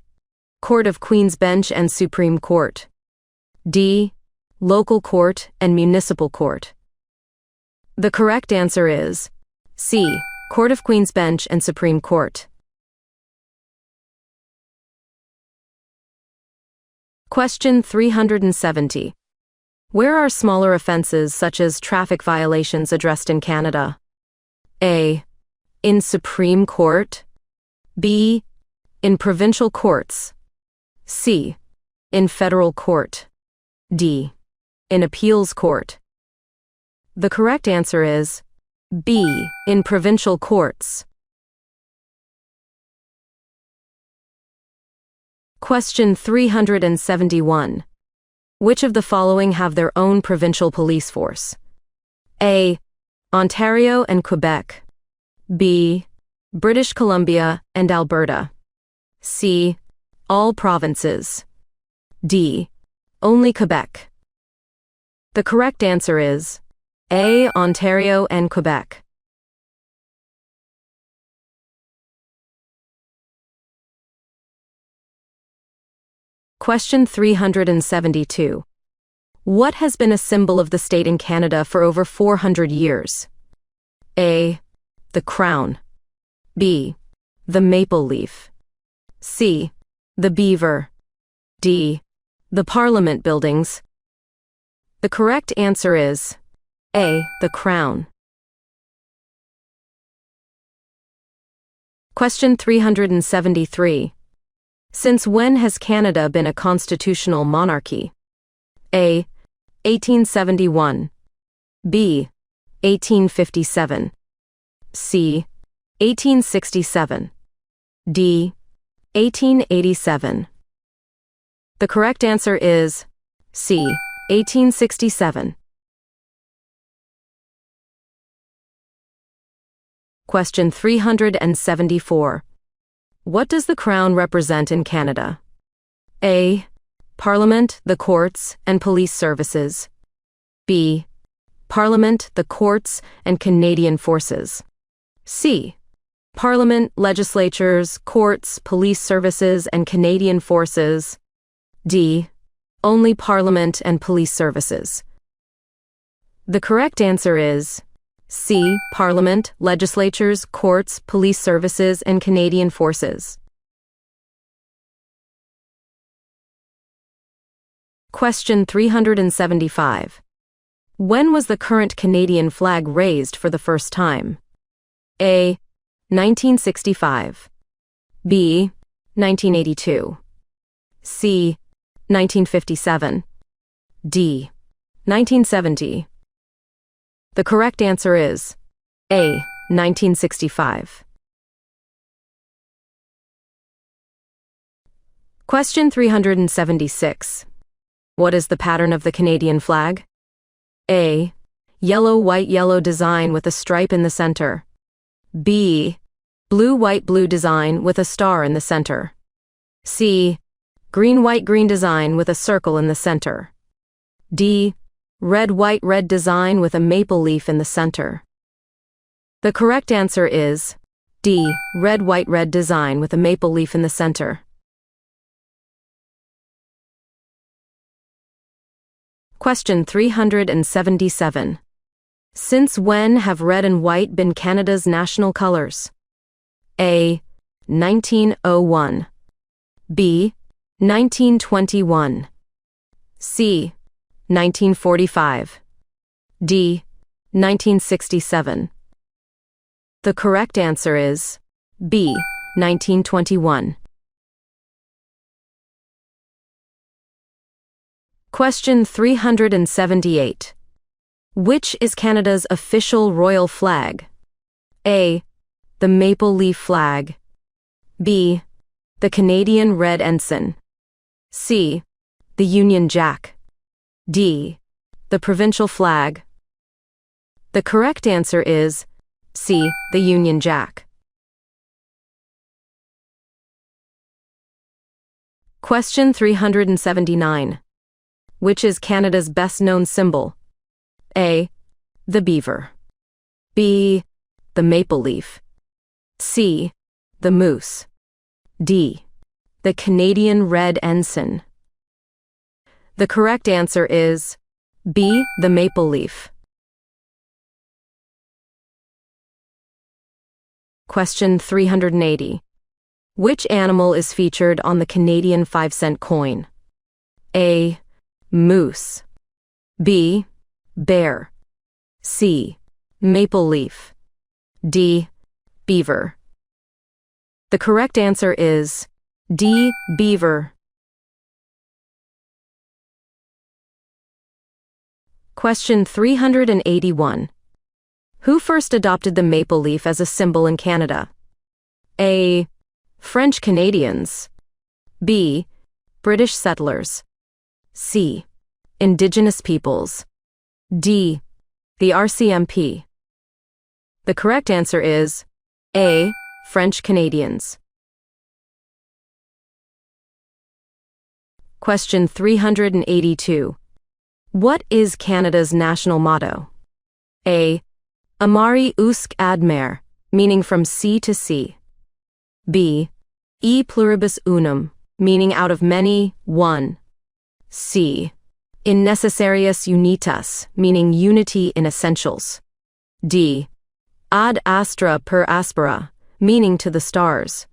Court of Queen's Bench and Supreme Court. D. Local court and municipal court. The correct answer is C. Court of Queen's Bench and Supreme Court. Question 370. Where are smaller offenses such as traffic violations addressed in Canada? A. In Supreme Court. B. In provincial courts. C. In federal court. D. In appeals court. The correct answer is B. In provincial courts. Question 371. Which of the following have their own provincial police force? A. Ontario and Quebec. B. British Columbia and Alberta. C. All provinces. D. Only Quebec. The correct answer is A. Ontario and Quebec. Question 372. What has been a symbol of the state in Canada for over 400 years? A. The crown. B. The maple leaf. C. The beaver. D. The Parliament buildings. The correct answer is A. The crown. Question 373. Since when has Canada been a constitutional monarchy? A. 1871. B. 1857. C. 1867. D. 1887. The correct answer is C. 1867. Question 374. What does the Crown represent in Canada? A. Parliament, the courts, and police services. B. Parliament, the courts, and Canadian forces. C. Parliament, legislatures, courts, police services, and Canadian forces. D. Only Parliament and police services. The correct answer is C. Parliament, legislatures, courts, police services, and Canadian forces. Question 375. When was the current Canadian flag raised for the first time? A. 1965. B. 1982. C. 1957. D. 1970. The correct answer is A. 1965. Question 376. What is the pattern of the Canadian flag? A. Yellow, white, yellow design with a stripe in the center. B. Blue, white, blue design with a star in the center. C. Green, white, green design with a circle in the center. D. Red, white, red design with a maple leaf in the center. The correct answer is D. Red, white, red design with a maple leaf in the center. Question 377. Since when have red and white been Canada's national colors? A. 1901. B. 1921. C. 1945. D. 1967. The correct answer is B. 1921. Question 378. Which is Canada's official royal flag? A. The maple leaf flag. B. The Canadian red ensign. C. The Union Jack. D. The provincial flag. The correct answer is C. The Union Jack. Question 379. Which is Canada's best-known symbol? A. The beaver. B. The maple leaf. C. The moose. D. The Canadian red ensign. The correct answer is B. The maple leaf. Question 380. Which animal is featured on the Canadian 5-cent coin? A. Moose. B. Bear. C. Maple leaf. D. Beaver. The correct answer is D. Beaver. Question 381. Who first adopted the maple leaf as a symbol in Canada? A. French Canadians. B. British settlers. C. Indigenous peoples. D. The RCMP. The correct answer is A. French Canadians. Question 382. What is Canada's national motto? A. Amari usque ad mer, meaning from sea to sea. B. E pluribus unum, meaning out of many, one. C. In necessarius unitas, meaning unity in essentials. D. Ad astra per aspera, meaning to the stars.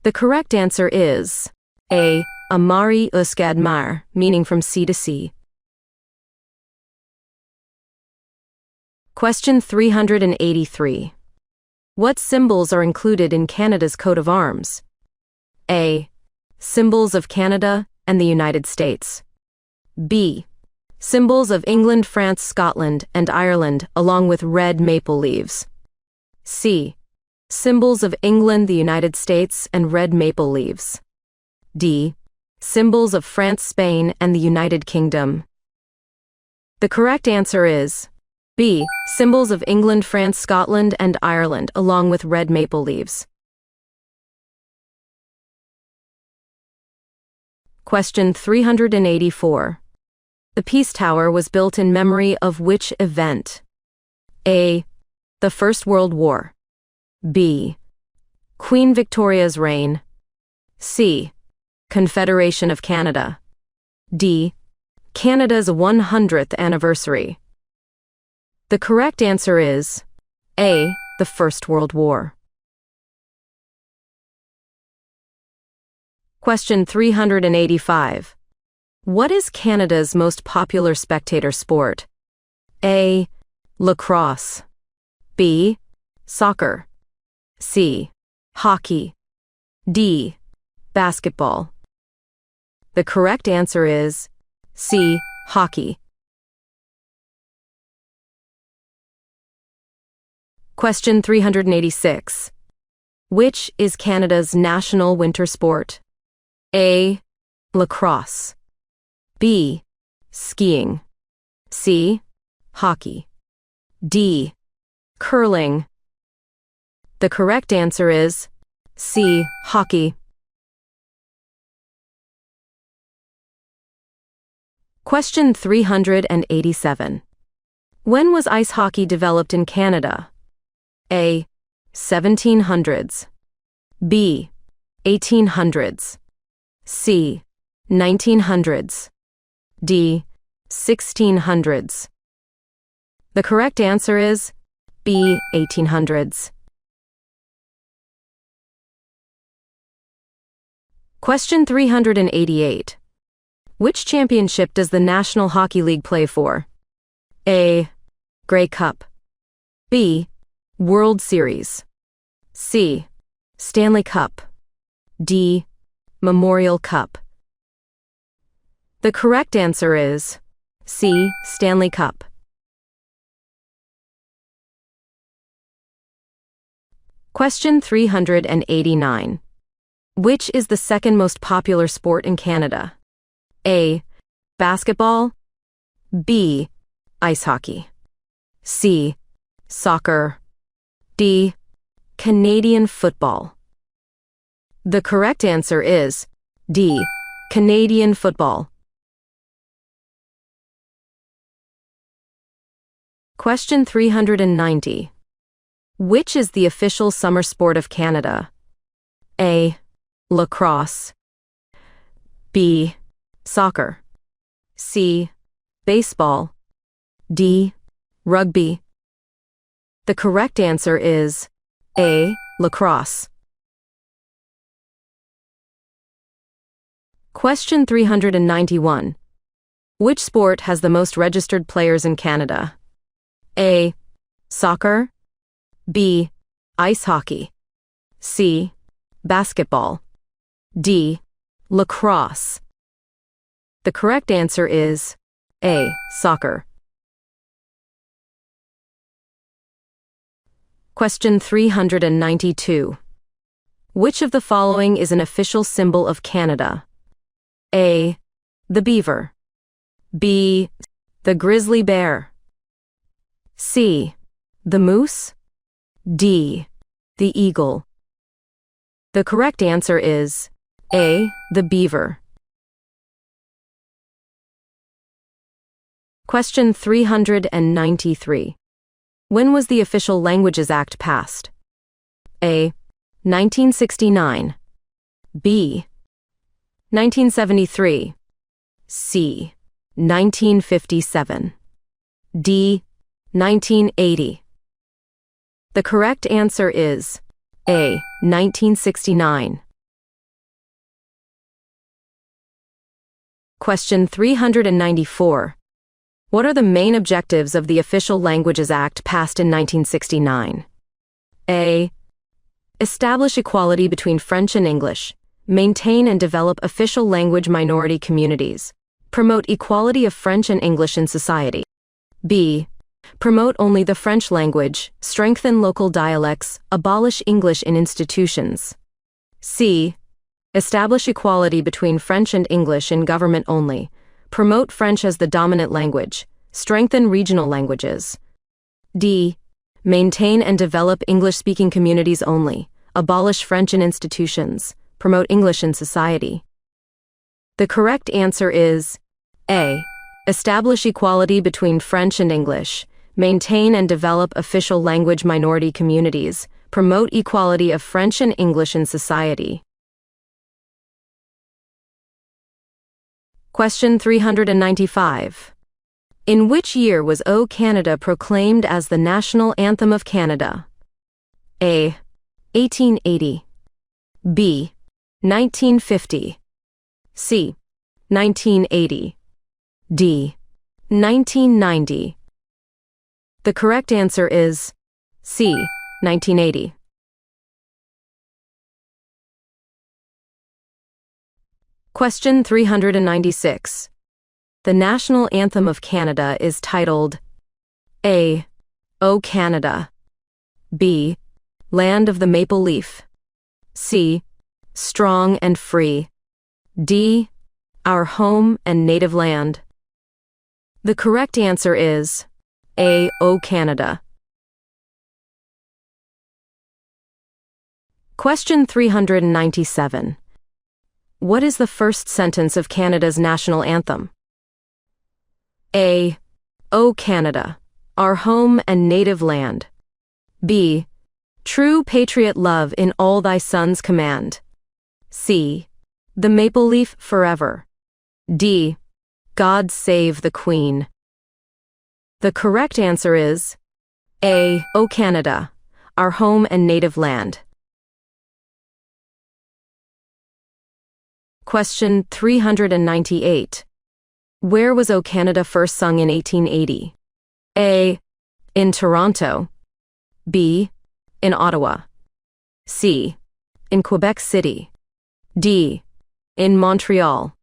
The correct answer is A. Amari usque ad mar, meaning from sea to sea. Question 383. What symbols are included in Canada's coat of arms? A. Symbols of Canada and the United States. B. Symbols of England, France, Scotland, and Ireland, along with red maple leaves. C. Symbols of England, the United States, and red maple leaves. D. Symbols of France, Spain, and the United Kingdom. The correct answer is B. Symbols of England, France, Scotland, and Ireland, along with red maple leaves. Question 384. The Peace Tower was built in memory of which event? A. The First World War. B. Queen Victoria's reign. C. Confederation of Canada. D. Canada's 100th anniversary. The correct answer is A. The First World War. Question 385. What is Canada's most popular spectator sport? A. Lacrosse. B. Soccer. C. Hockey. D. Basketball. The correct answer is C. Hockey. Question 386. Which is Canada's national winter sport? A. Lacrosse. B. Skiing. C. Hockey. D. Curling. The correct answer is C. Hockey. Question 387. When was ice hockey developed in Canada? A. 1700s. B. 1800s. C. 1900s. D. 1600s. The correct answer is B. 1800s. Question 388. Which championship does the National Hockey League play for? A. Grey Cup. B. World Series. C. Stanley Cup. D. Memorial Cup. The correct answer is C. Stanley Cup. Question 389. Which is the second most popular sport in Canada? A. Basketball. B. Ice hockey. C. Soccer. D. Canadian football. The correct answer is D. Canadian football. Question 390. Which is the official summer sport of Canada? A. Lacrosse. B. Soccer. C. Baseball. D. Rugby. The correct answer is A. Lacrosse. Question 391. Which sport has the most registered players in Canada? A. Soccer. B. Ice hockey. C. Basketball. D. Lacrosse. The correct answer is A. Soccer. Question 392. Which of the following is an official symbol of Canada? A. The beaver. B. The grizzly bear. C. The moose. D. The eagle. The correct answer is A. The beaver. Question 393. When was the Official Languages Act passed? A. 1969. B. 1973. C. 1957. D. 1980. The correct answer is A. 1969. Question 394. What are the main objectives of the Official Languages Act passed in 1969? A. Establish equality between French and English. Maintain and develop official language minority communities. Promote equality of French and English in society. B. Promote only the French language. Strengthen local dialects. Abolish English in institutions. C. Establish equality between French and English in government only. Promote French as the dominant language. Strengthen regional languages. D. Maintain and develop English-speaking communities only. Abolish French in institutions. Promote English in society. The correct answer is A. Establish equality between French and English. Maintain and develop official language minority communities. Promote equality of French and English in society. Question 395. In which year was O Canada proclaimed as the national anthem of Canada? A. 1880. B. 1950. C. 1980. D. 1990. The correct answer is C. 1980. Question 396. The national anthem of Canada is titled A. O Canada. B. Land of the Maple Leaf. C. Strong and Free. D. Our Home and Native Land. The correct answer is A. O Canada. Question 397. What is the first sentence of Canada's national anthem? A. O Canada, our home and native land. B. True patriot love in all thy sons command. C. The maple leaf forever. D. God save the Queen. The correct answer is A. O Canada, our home and native land. Question 398. Where was O Canada first sung in 1880? A. In Toronto. B. In Ottawa. C. In Quebec City. D. In Montreal.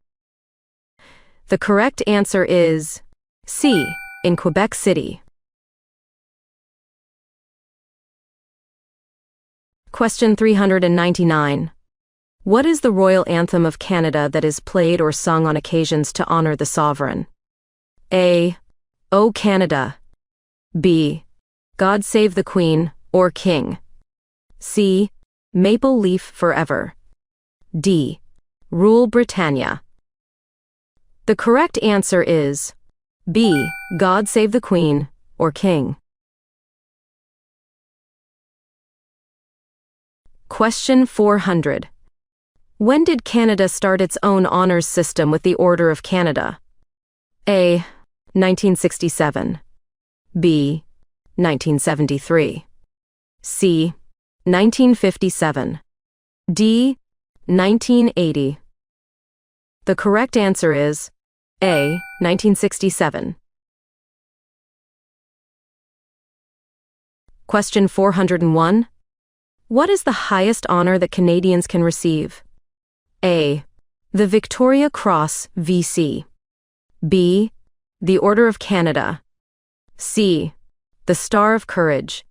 The correct answer is C. In Quebec City. Question 399. What is the royal anthem of Canada that is played or sung on occasions to honor the sovereign? A. O Canada. B. God Save the Queen or King. C. Maple Leaf Forever. D. Rule Britannia. The correct answer is B. God Save the Queen or King. Question 400. When did Canada start its own honors system with the Order of Canada? A. 1967. B. 1973. C. 1957. D. 1980. The correct answer is A. 1967. Question 401. What is the highest honor that Canadians can receive? A. The Victoria Cross VC. B. The Order of Canada. C. The Star of Courage.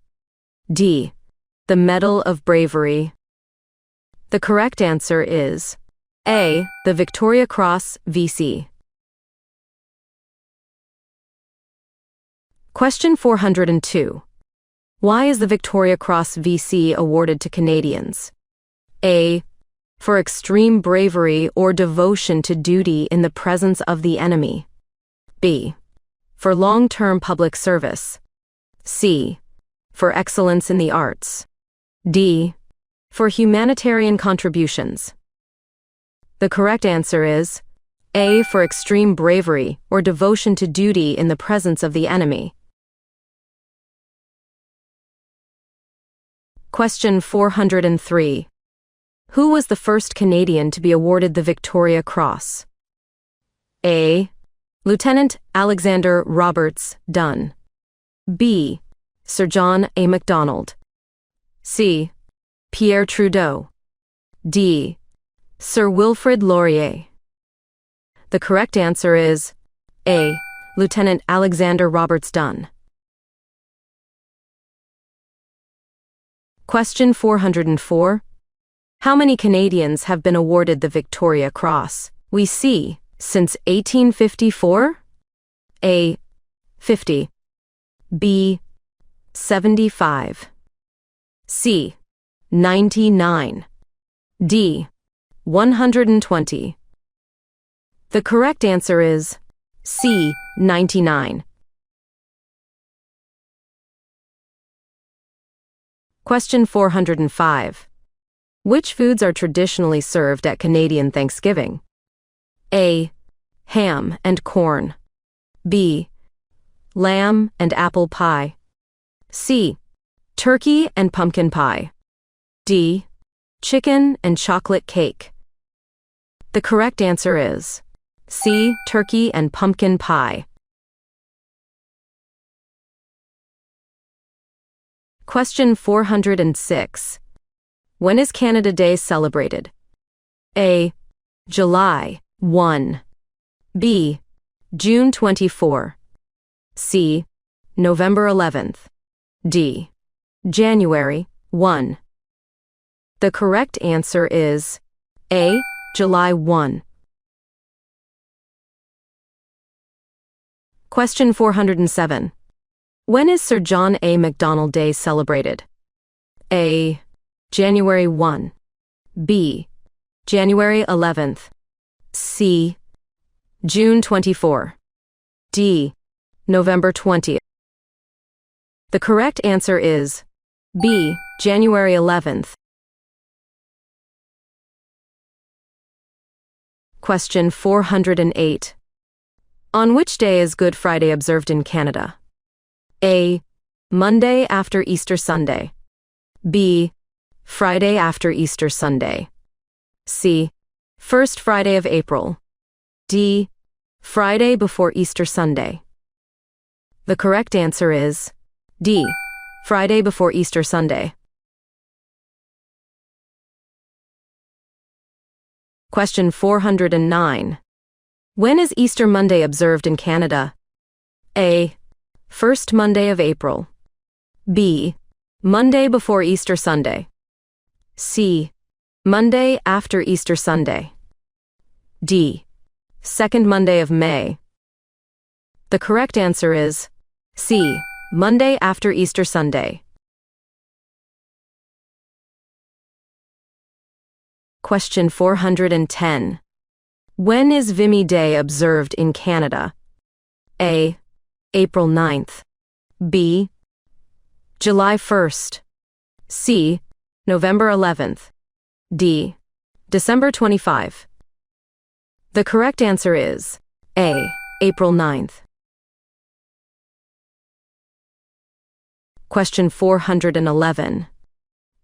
D. The Medal of Bravery. The correct answer is A. The Victoria Cross VC. Question 402. Why is the Victoria Cross VC awarded to Canadians? A. For extreme bravery or devotion to duty in the presence of the enemy. B. For long-term public service. C. For excellence in the arts. D. For humanitarian contributions. The correct answer is A. For extreme bravery or devotion to duty in the presence of the enemy. Question 403. Who was the first Canadian to be awarded the Victoria Cross? A. Lieutenant Alexander Roberts Dunn. B. Sir John A. Macdonald. C. Pierre Trudeau. D. Sir Wilfrid Laurier. The correct answer is A. Lieutenant Alexander Roberts Dunn. Question 404. How many Canadians have been awarded the Victoria Cross? We see, since 1854? A. 50. B. 75. C. 99. D. 120. The correct answer is C. 99. Question 405. Which foods are traditionally served at Canadian Thanksgiving? A. Ham and corn. B. Lamb and apple pie. C. Turkey and pumpkin pie. D. Chicken and chocolate cake. The correct answer is C. Turkey and pumpkin pie. Question 406. When is Canada Day celebrated? A. July 1. B. June 24. C. November 11th. D. January 1. The correct answer is A. July 1. Question 407. When is Sir John A. Macdonald Day celebrated? A. January 1. B. January 11th. C. June 24. D. November 20th. The correct answer is B. January 11th. Question 408. On which day is Good Friday observed in Canada? A. Monday after Easter Sunday. B. Friday after Easter Sunday. C. First Friday of April. D. Friday before Easter Sunday. The correct answer is D. Friday before Easter Sunday. Question 409. When is Easter Monday observed in Canada? A. First Monday of April. B. Monday before Easter Sunday. C. Monday after Easter Sunday. D. Second Monday of May. The correct answer is C. Monday after Easter Sunday. Question 410. When is Vimy Day observed in Canada? A. April 9th. B. July 1st. C. November 11th. D. December 25. The correct answer is A. April 9th. Question 411.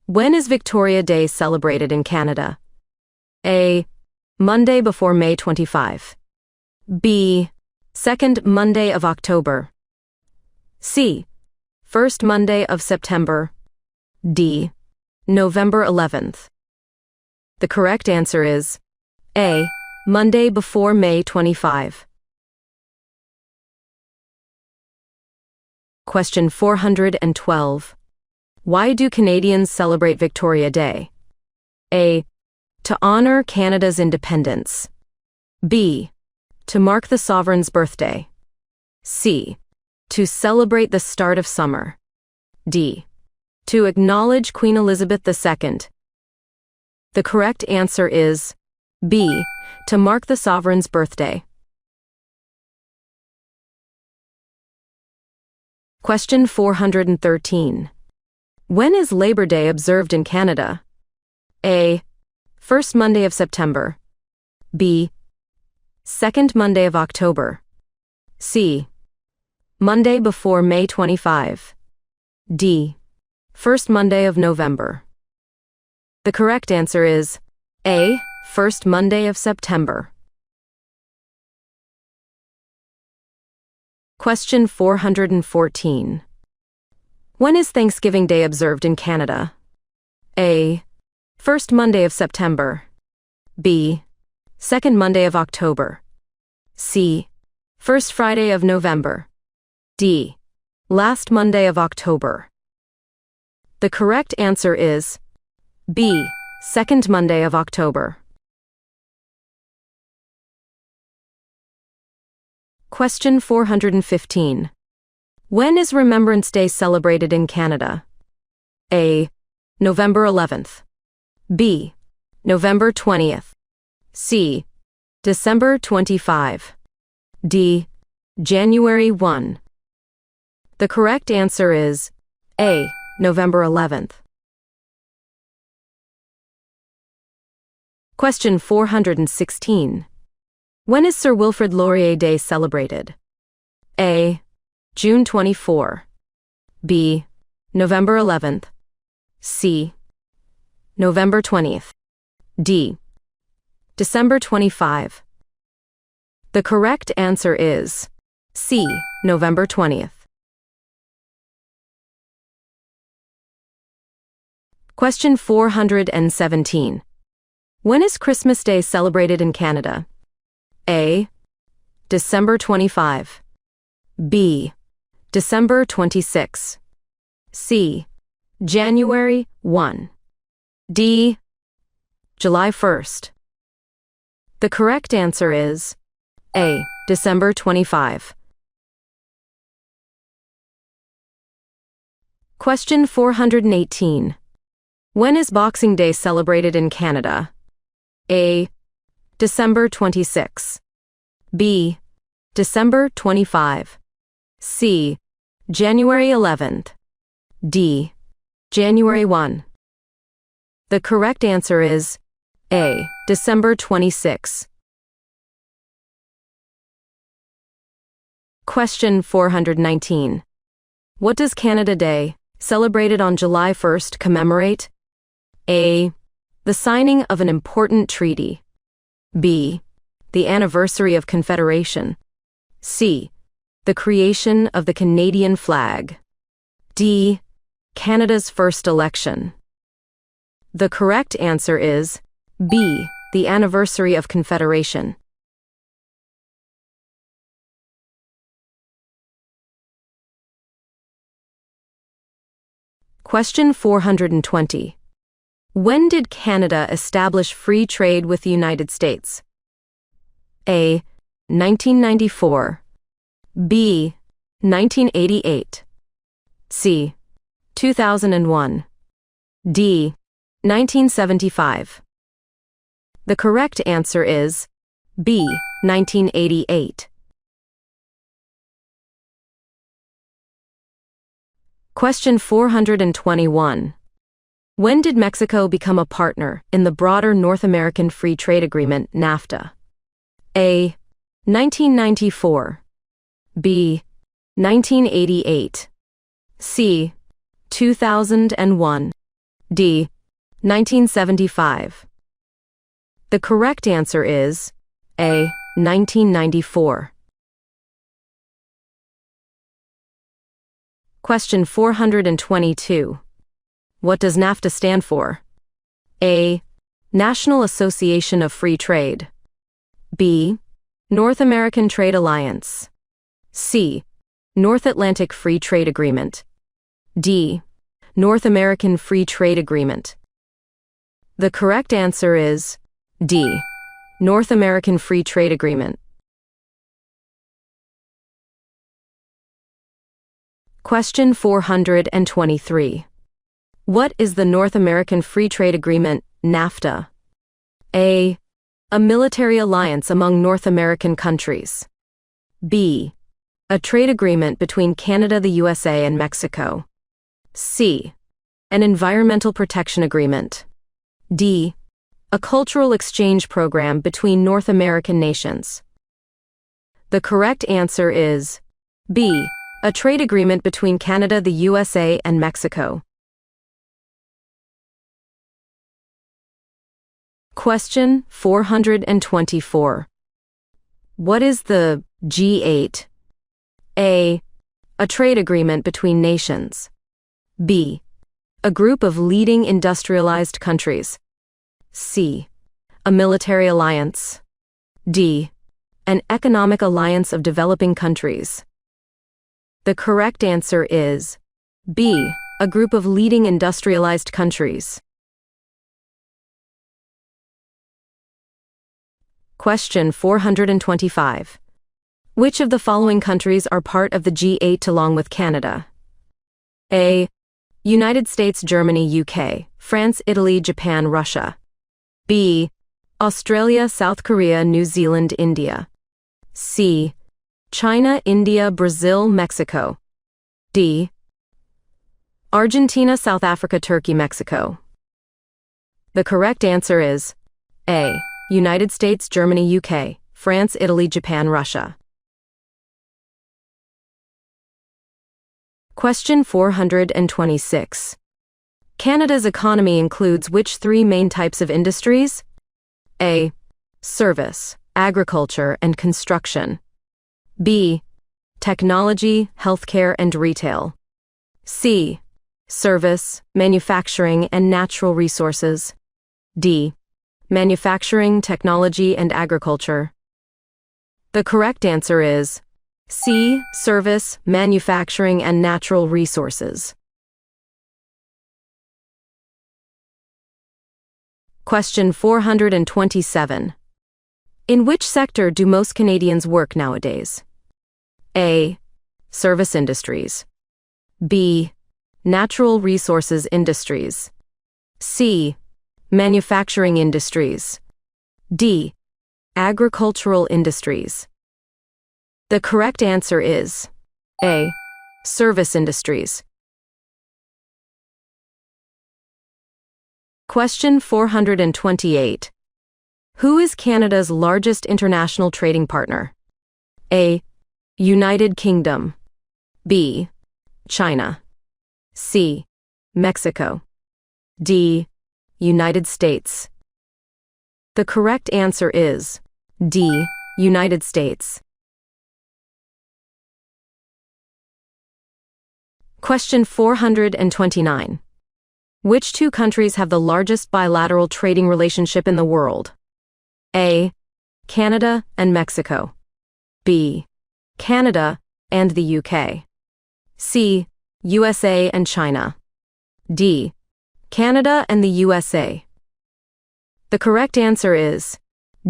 When is Victoria Day celebrated in Canada? A. Monday before May 25. B. Second Monday of October. C. First Monday of September. D. November 11th. The correct answer is A. Monday before May 25. Question 412. Why do Canadians celebrate Victoria Day? A. To honor Canada's independence. B. To mark the sovereign's birthday. C. To celebrate the start of summer. D. To acknowledge Queen Elizabeth II. The correct answer is B. To mark the sovereign's birthday. Question 413. When is Labor Day observed in Canada? A. First Monday of September. B. Second Monday of October. C. Monday before May 25. D. First Monday of November. The correct answer is A. First Monday of September. Question 414. When is Thanksgiving Day observed in Canada? A. First Monday of September. B. Second Monday of October. C. First Friday of November. D. Last Monday of October. The correct answer is B. second Monday of October. Question 415. When is Remembrance Day celebrated in Canada? A. November 11th. B. November 20th. C. December 25. D. January 1. The correct answer is A. November 11th. Question 416. When is Sir Wilfrid Laurier Day celebrated? A. June 24. B. November 11th. C. November 20th. D. December 25. The correct answer is C. November 20th. Question 417. When is Christmas Day celebrated in Canada? A. December 25. B. December 26. C. January 1. D. July 1st. The correct answer is A. December 25. Question 418. When is Boxing Day celebrated in Canada? A. December 26. B. December 25. C. January 11th. D. January 1. The correct answer is A. December 26. Question 419. What does Canada Day, celebrated on July 1st, commemorate? A. The signing of an important treaty. B. The anniversary of Confederation. C. The creation of the Canadian flag. D. Canada's first election. The correct answer is B. The anniversary of Confederation. Question 420. When did Canada establish free trade with the United States? A. 1994. B. 1988. C. 2001. D. 1975. The correct answer is B. 1988. Question 421. When did Mexico become a partner in the broader North American Free Trade Agreement, NAFTA? A. 1994. B. 1988. C. 2001. D. 1975. The correct answer is A. 1994. Question 422. What does NAFTA stand for? A. National Association of Free Trade. B. North American Trade Alliance. C. North Atlantic Free Trade Agreement. D. North American Free Trade Agreement. The correct answer is D. North American Free Trade Agreement. Question 423. What is the North American Free Trade Agreement, NAFTA? A. A military alliance among North American countries. B. A trade agreement between Canada, the USA, and Mexico. C. An environmental protection agreement. D. A cultural exchange program between North American nations. The correct answer is B. A trade agreement between Canada, the USA, and Mexico. Question 424. What is the G8? A. A trade agreement between nations. B. A group of leading industrialized countries. C. A military alliance. D. An economic alliance of developing countries. The correct answer is B. A group of leading industrialized countries. Question 425. Which of the following countries are part of the G8 along with Canada? A. United States, Germany, UK, France, Italy, Japan, Russia. B. Australia, South Korea, New Zealand, India. C. China, India, Brazil, Mexico. D. Argentina, South Africa, Turkey, Mexico. The correct answer is A. United States, Germany, UK, France, Italy, Japan, Russia. Question 426. Canada's economy includes which three main types of industries? A. Service, agriculture, and construction. B. Technology, healthcare, and retail. C. Service, manufacturing, and natural resources. D. Manufacturing, technology, and agriculture. The correct answer is C. Service, manufacturing, and natural resources. Question 427. In which sector do most Canadians work nowadays? A. Service industries. B. Natural resources industries. C. Manufacturing industries. D. Agricultural industries. The correct answer is A. Service industries. Question 428. Who is Canada's largest international trading partner? A. United Kingdom. B. China. C. Mexico. D. United States. The correct answer is D. United States. Question 429. Which two countries have the largest bilateral trading relationship in the world? A. Canada and Mexico. B. Canada and the UK. C. USA and China. D. Canada and the USA. The correct answer is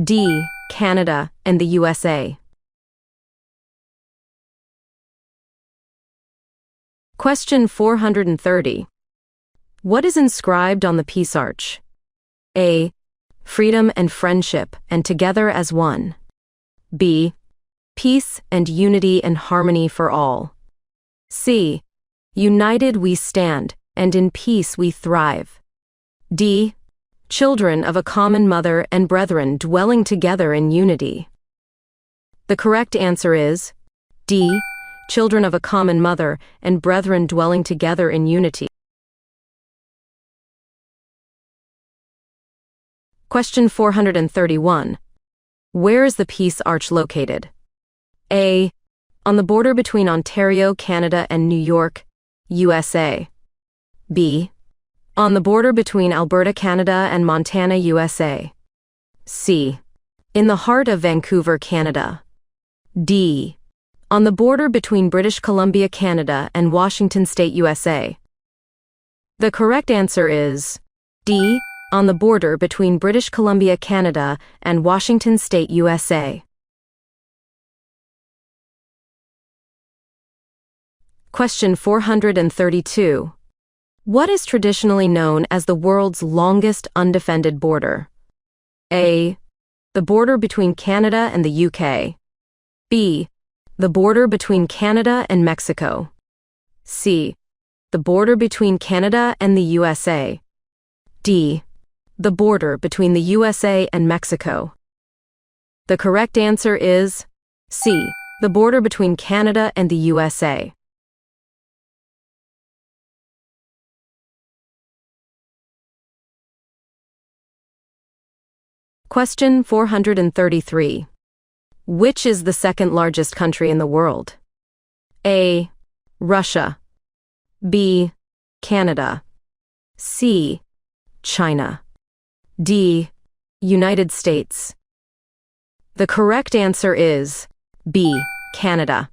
D. Canada and the USA. Question 430. What is inscribed on the Peace Arch? A. Freedom and friendship and together as one. B. Peace and unity and harmony for all. C. United we stand, and in peace we thrive. D. Children of a common mother and brethren dwelling together in unity. The correct answer is D. Children of a common mother and brethren dwelling together in unity. Question 431. Where is the Peace Arch located? A. On the border between Ontario, Canada and New York, USA. B. On the border between Alberta, Canada and Montana, USA. C. In the heart of Vancouver, Canada. D. On the border between British Columbia, Canada and Washington State, USA. The correct answer is D. On the border between British Columbia, Canada and Washington State, USA. Question 432. What is traditionally known as the world's longest undefended border? A. The border between Canada and the UK. B. The border between Canada and Mexico. C. The border between Canada and the USA. D. The border between the USA and Mexico. The correct answer is C. The border between Canada and the USA. Question 433. Which is the second largest country in the world? A. Russia. B. Canada. C. China. D. United States. The correct answer is B. Canada.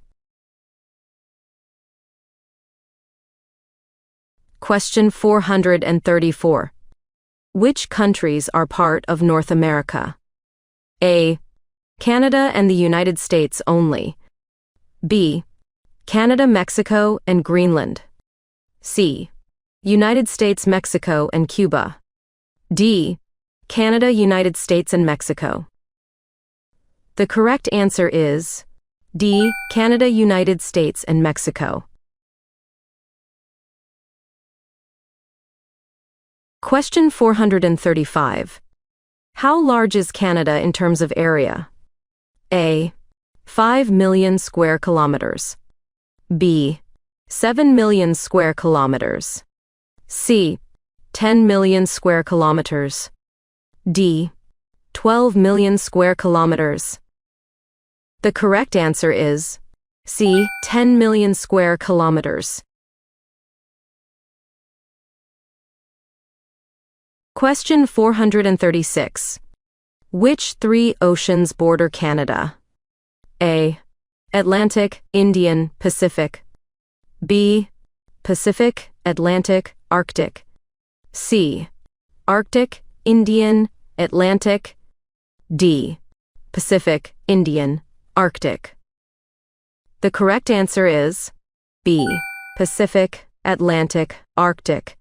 Question 434. Which countries are part of North America? A. Canada and the United States only. B. Canada, Mexico, and Greenland. C. United States, Mexico, and Cuba. D. Canada, United States, and Mexico. The correct answer is D. Canada, United States, and Mexico. Question 435. How large is Canada in terms of area? A. 5 million square kilometers. B. 7 million square kilometers. C. 10 million square kilometers. D. 12 million square kilometers. The correct answer is C. 10 million square kilometers. Question 436. Which three oceans border Canada? A. Atlantic, Indian, Pacific. B. Pacific, Atlantic, Arctic. C. Arctic, Indian, Atlantic. D. Pacific, Indian, Arctic. The correct answer is B. Pacific, Atlantic, Arctic.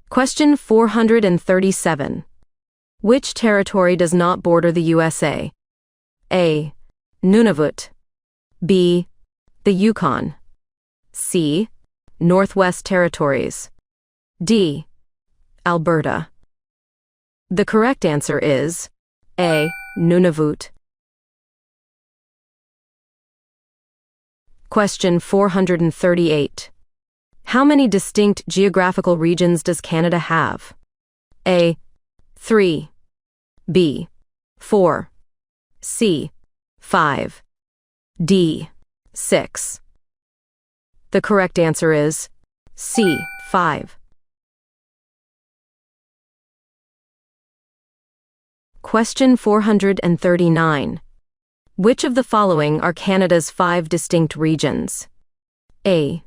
Question 437. Which territory does not border the USA? A. Nunavut. B. The Yukon. C. Northwest Territories. D. Alberta. The correct answer is A. Nunavut. Question 438. How many distinct geographical regions does Canada have? A. 3. B. 4. C. 5. D. 6. The correct answer is C. 5. Question 439. Which of the following are Canada's 5 distinct regions? A.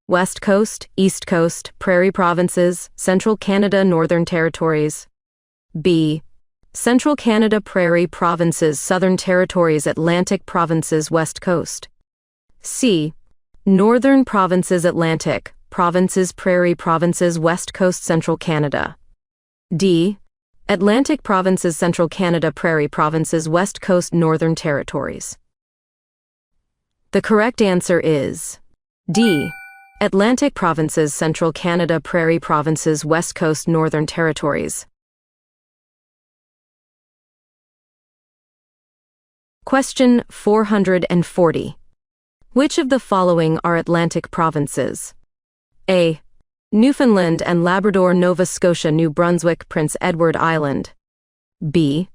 West Coast, East Coast, Prairie Provinces, Central Canada, Northern Territories. B. Central Canada, Prairie Provinces, Southern Territories, Atlantic Provinces, West Coast. C. Northern Provinces, Atlantic Provinces, Prairie Provinces, West Coast, Central Canada. D. Atlantic Provinces, Central Canada, Prairie Provinces, West Coast, Northern Territories. The correct answer is D. Atlantic Provinces, Central Canada, Prairie Provinces, West Coast, Northern Territories. Question 440. Which of the following are Atlantic provinces? A. Newfoundland and Labrador, Nova Scotia, New Brunswick, Prince Edward Island. B.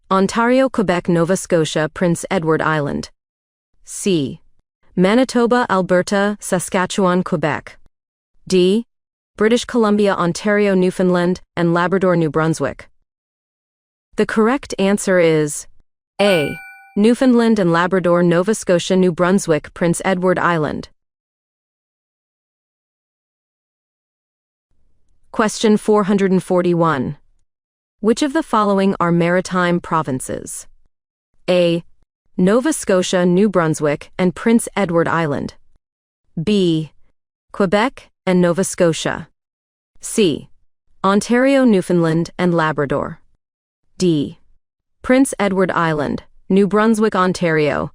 Ontario, Quebec, Nova Scotia, Prince Edward Island. C. Manitoba, Alberta, Saskatchewan, Quebec. D. British Columbia, Ontario, Newfoundland, and Labrador, New Brunswick. The correct answer is A. Newfoundland and Labrador, Nova Scotia, New Brunswick, Prince Edward Island. Question 441. Which of the following are maritime provinces? A. Nova Scotia, New Brunswick, and Prince Edward Island. B. Quebec and Nova Scotia. C. Ontario, Newfoundland, and Labrador. D. Prince Edward Island, New Brunswick, Ontario.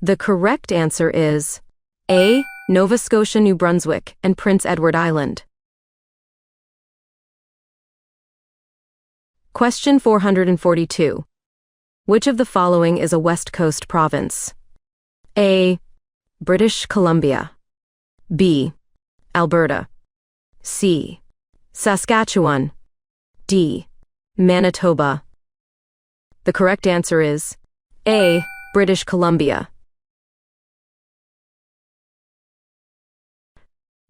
The correct answer is A. Nova Scotia, New Brunswick, and Prince Edward Island. Question 442. Which of the following is a West Coast province? A. British Columbia. B. Alberta. C. Saskatchewan. D. Manitoba. The correct answer is A. British Columbia.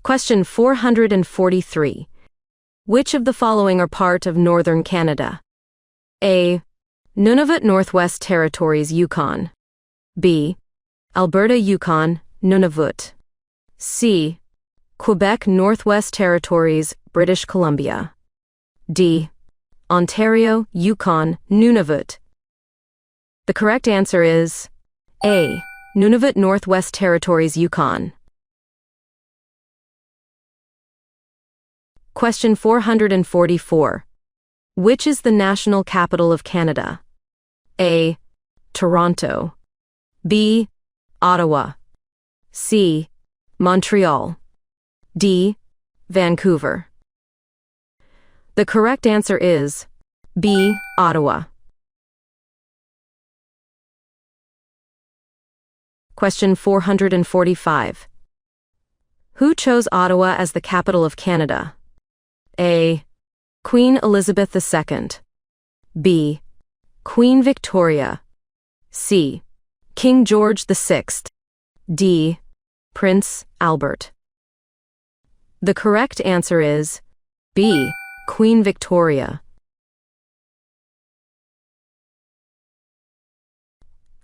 Question 443. Which of the following are part of Northern Canada? A. Nunavut, Northwest Territories, Yukon. B. Alberta, Yukon, Nunavut. C. Quebec, Northwest Territories, British Columbia. D. Ontario, Yukon, Nunavut. The correct answer is A. Nunavut, Northwest Territories, Yukon. Question 444. Which is the national capital of Canada? A. Toronto. B. Ottawa. C. Montreal. D. Vancouver. The correct answer is B. Ottawa. Question 445. Who chose Ottawa as the capital of Canada? A. Queen Elizabeth II. B. Queen Victoria. C. King George VI. D. Prince Albert. The correct answer is B. Queen Victoria.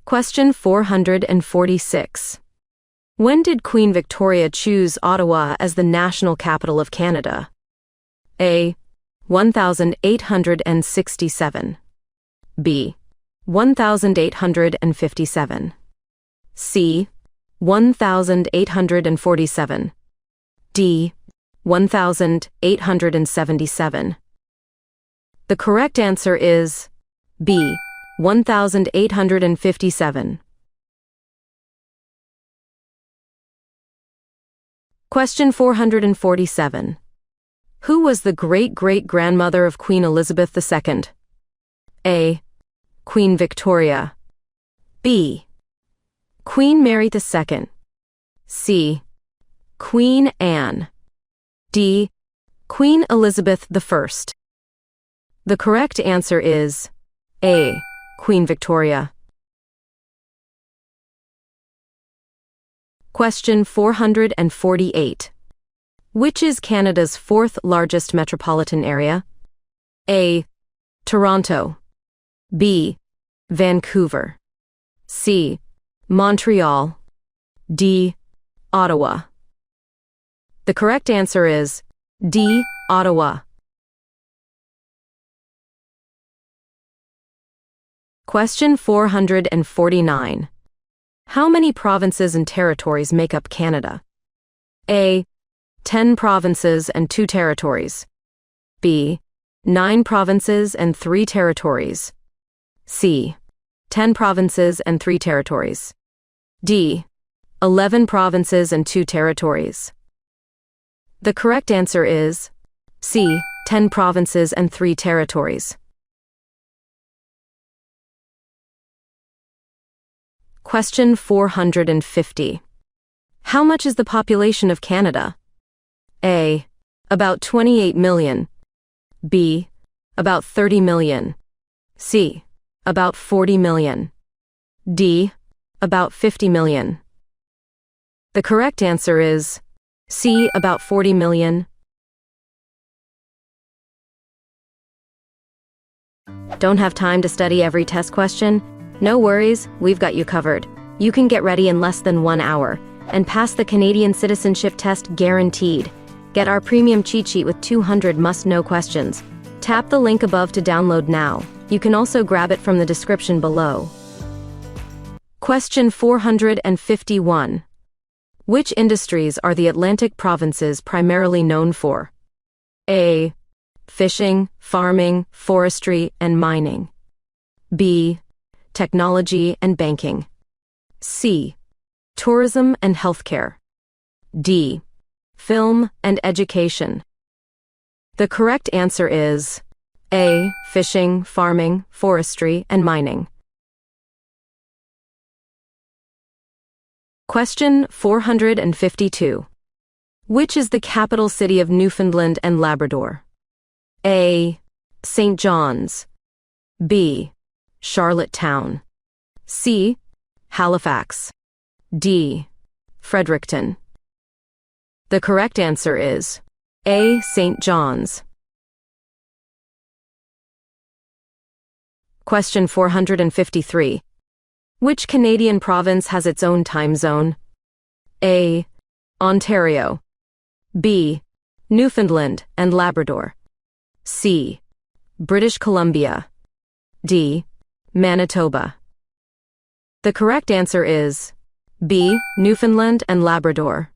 Question 446. When did Queen Victoria choose Ottawa as the national capital of Canada? A. 1867. B. 1857. C. 1847. D. 1877. The correct answer is B. 1857. Question 447. Who was the great-great-grandmother of Queen Elizabeth II? A. Queen Victoria. B. Queen Mary II. C. Queen Anne. D. Queen Elizabeth I. The correct answer is A. Queen Victoria. Question 448. Which is Canada's fourth largest metropolitan area? A. Toronto. B. Vancouver. C. Montreal. D. Ottawa. The correct answer is D. Ottawa. Question 449. How many provinces and territories make up Canada? A. 10 provinces and 2 territories. B. 9 provinces and 3 territories. C. 10 provinces and 3 territories. D. 11 provinces and 2 territories. The correct answer is C. 10 provinces and 3 territories. Question 450. How much is the population of Canada? A. About 28 million. B. About 30 million. C. About 40 million. D. About 50 million. The correct answer is C. About 40 million. Don't have time to study every test question? No worries, we've got you covered. You can get ready in less than 1 hour and pass the Canadian Citizenship test guaranteed. Get our premium cheat sheet with 200 must-know questions. Tap the link above to download now. You can also grab it from the description below. Question 451. Which industries are the Atlantic provinces primarily known for? A. Fishing, farming, forestry, and mining. B. Technology and banking. C. Tourism and healthcare. D. Film and education. The correct answer is A. Fishing, farming, forestry, and mining. Question 452. Which is the capital city of Newfoundland and Labrador? A. St. John's. B. Charlottetown. C. Halifax. D. Fredericton. The correct answer is A. St. John's. Question 453. Which Canadian province has its own time zone? A. Ontario. B. Newfoundland and Labrador. C. British Columbia. D. Manitoba. The correct answer is B. Newfoundland and Labrador.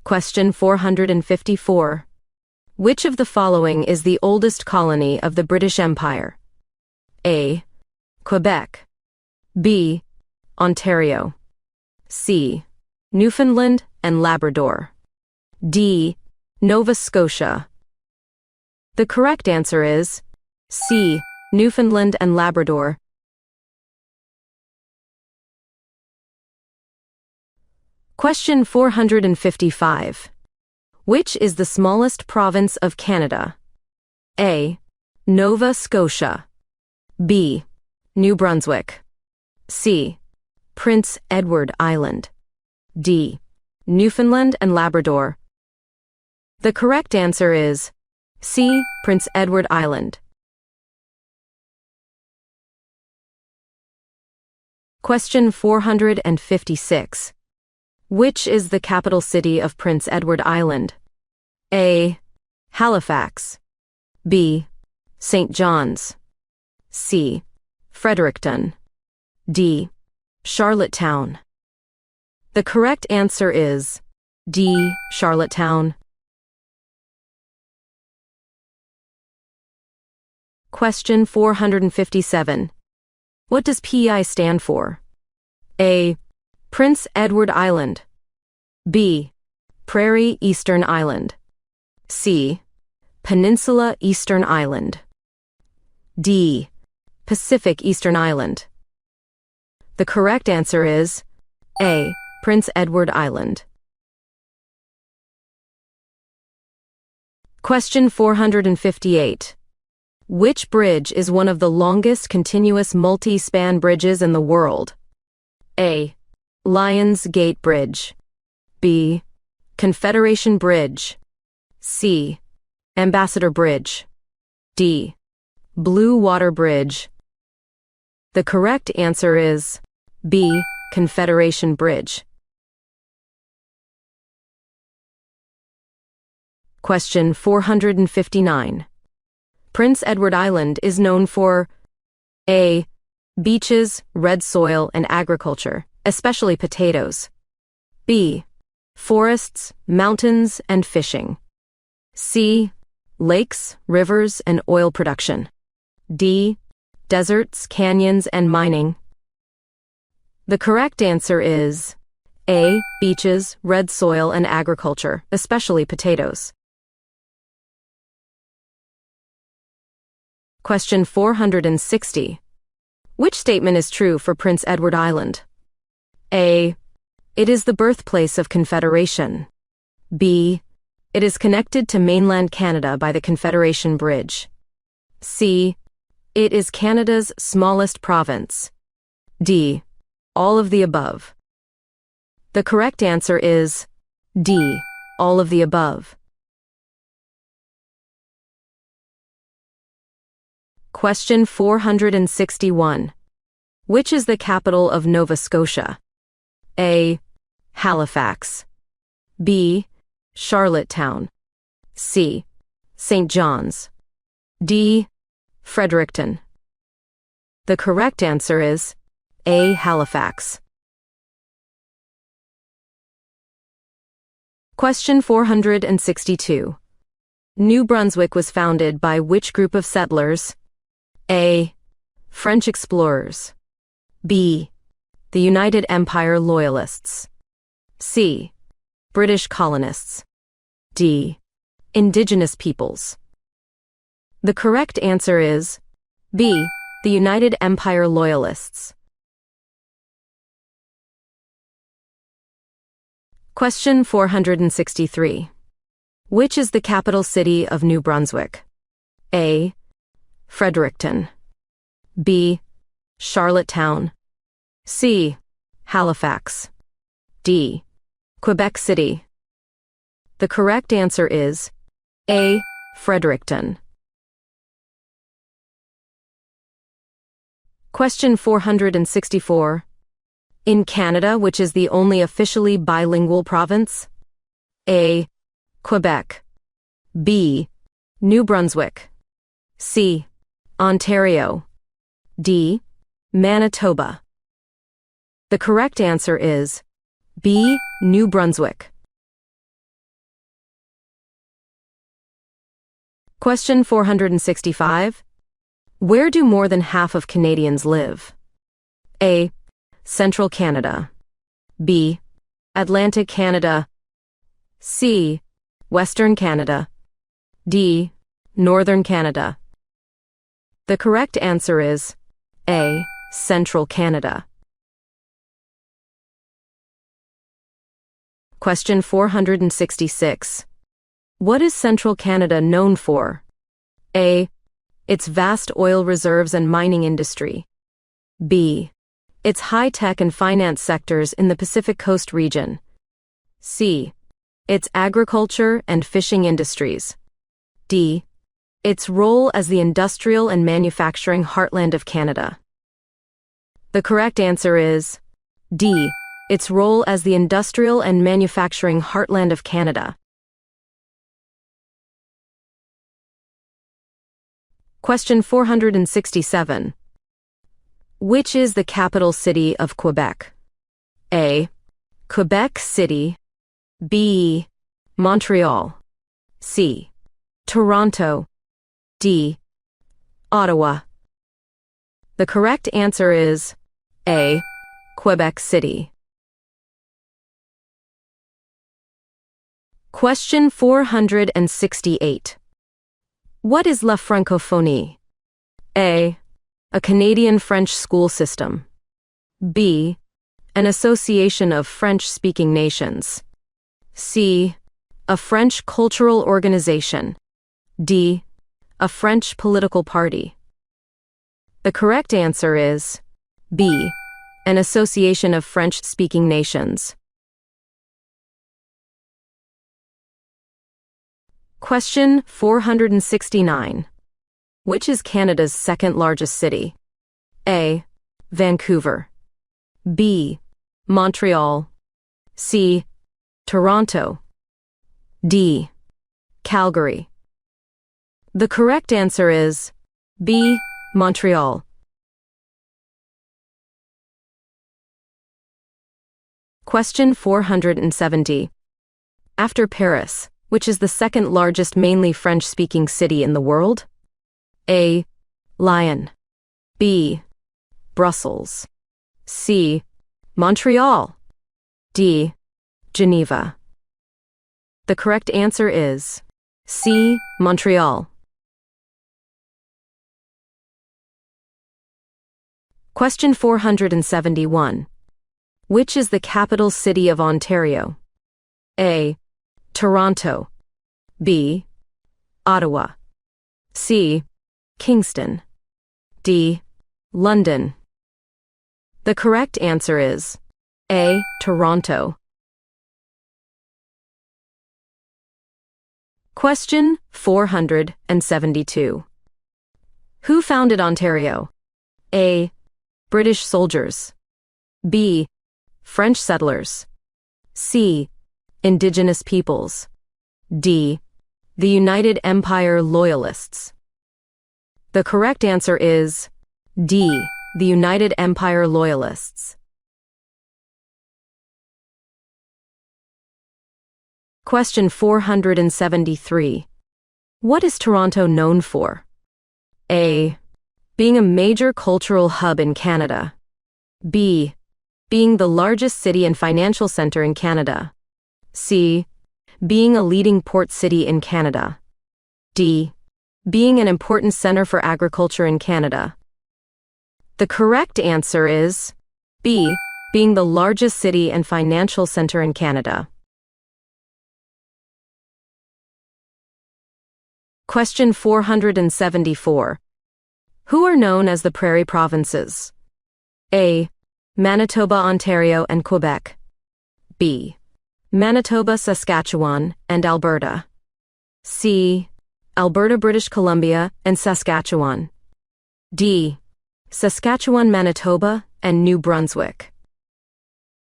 Question 454. Which of the following is the oldest colony of the British Empire? A. Quebec. B. Ontario. C. Newfoundland and Labrador. D. Nova Scotia. The correct answer is C. Newfoundland and Labrador. Question 455. Which is the smallest province of Canada? A. Nova Scotia. B. New Brunswick. C. Prince Edward Island. D. Newfoundland and Labrador. The correct answer is C. Prince Edward Island. Question 456. Which is the capital city of Prince Edward Island? A. Halifax. B. St. John's. C. Fredericton. D. Charlottetown. The correct answer is D. Charlottetown. Question 457. What does PEI stand for? A. Prince Edward Island. B. Prairie Eastern Island. C. Peninsula Eastern Island. D. Pacific Eastern Island. The correct answer is A. Prince Edward Island. Question 458. Which bridge is one of the longest continuous multi-span bridges in the world? A. Lions Gate Bridge. B. Confederation Bridge. C. Ambassador Bridge. D. Blue Water Bridge. The correct answer is B. Confederation Bridge. Question 459. Prince Edward Island is known for A. Beaches, red soil, and agriculture, especially potatoes. B. Forests, mountains, and fishing. C. Lakes, rivers, and oil production. D. Deserts, canyons, and mining. The correct answer is A. Beaches, red soil, and agriculture, especially potatoes. Question 460. Which statement is true for Prince Edward Island? A. It is the birthplace of Confederation. B. It is connected to mainland Canada by the Confederation Bridge. C. It is Canada's smallest province. D. All of the above. The correct answer is D. All of the above. Question 461. Which is the capital of Nova Scotia? A. Halifax. B. Charlottetown. C. St. John's. D. Fredericton. The correct answer is A. Halifax. Question 462. New Brunswick was founded by which group of settlers? A. French explorers. B. The United Empire Loyalists. C. British colonists. D. Indigenous peoples. The correct answer is B. The United Empire Loyalists. Question 463. Which is the capital city of New Brunswick? A. Fredericton. B. Charlottetown. C. Halifax. D. Quebec City. The correct answer is A. Fredericton. Question 464. In Canada, which is the only officially bilingual province? A. Quebec. B. New Brunswick. C. Ontario. D. Manitoba. The correct answer is B. New Brunswick. Question 465. Where do more than half of Canadians live? A. Central Canada. B. Atlantic Canada. C. Western Canada. D. Northern Canada. The correct answer is A. Central Canada. Question 466. What is Central Canada known for? A. Its vast oil reserves and mining industry. B. Its high-tech and finance sectors in the Pacific Coast region. C. Its agriculture and fishing industries. D. Its role as the industrial and manufacturing heartland of Canada. The correct answer is D. Its role as the industrial and manufacturing heartland of Canada. Question 467. Which is the capital city of Quebec? A. Quebec City. B. Montreal. C. Toronto. D. Ottawa. The correct answer is A. Quebec City. Question 468. What is la francophonie? A. A Canadian French school system. B. An association of French-speaking nations. C. A French cultural organization. D. A French political party. The correct answer is B. An association of French-speaking nations. Question 469. Which is Canada's second largest city? A. Vancouver. B. Montreal. C. Toronto. D. Calgary. The correct answer is B. Montreal. Question 470. After Paris, which is the second largest mainly French-speaking city in the world? A. Lyon. B. Brussels. C. Montreal. D. Geneva. The correct answer is C. Montreal. Question 471. Which is the capital city of Ontario? A. Toronto. B. Ottawa. C. Kingston. D. London. The correct answer is A. Toronto. Question 472. Who founded Ontario? A. British soldiers. B. French settlers. C. Indigenous peoples. D. The United Empire Loyalists. The correct answer is D. The United Empire Loyalists. Question 473. What is Toronto known for? A. Being a major cultural hub in Canada. B. Being the largest city and financial center in Canada. C. Being a leading port city in Canada. D. Being an important center for agriculture in Canada. The correct answer is B. Being the largest city and financial center in Canada. Question 474. Who are known as the Prairie Provinces? A. Manitoba, Ontario, and Quebec. B. Manitoba, Saskatchewan, and Alberta. C. Alberta, British Columbia, and Saskatchewan. D. Saskatchewan, Manitoba, and New Brunswick.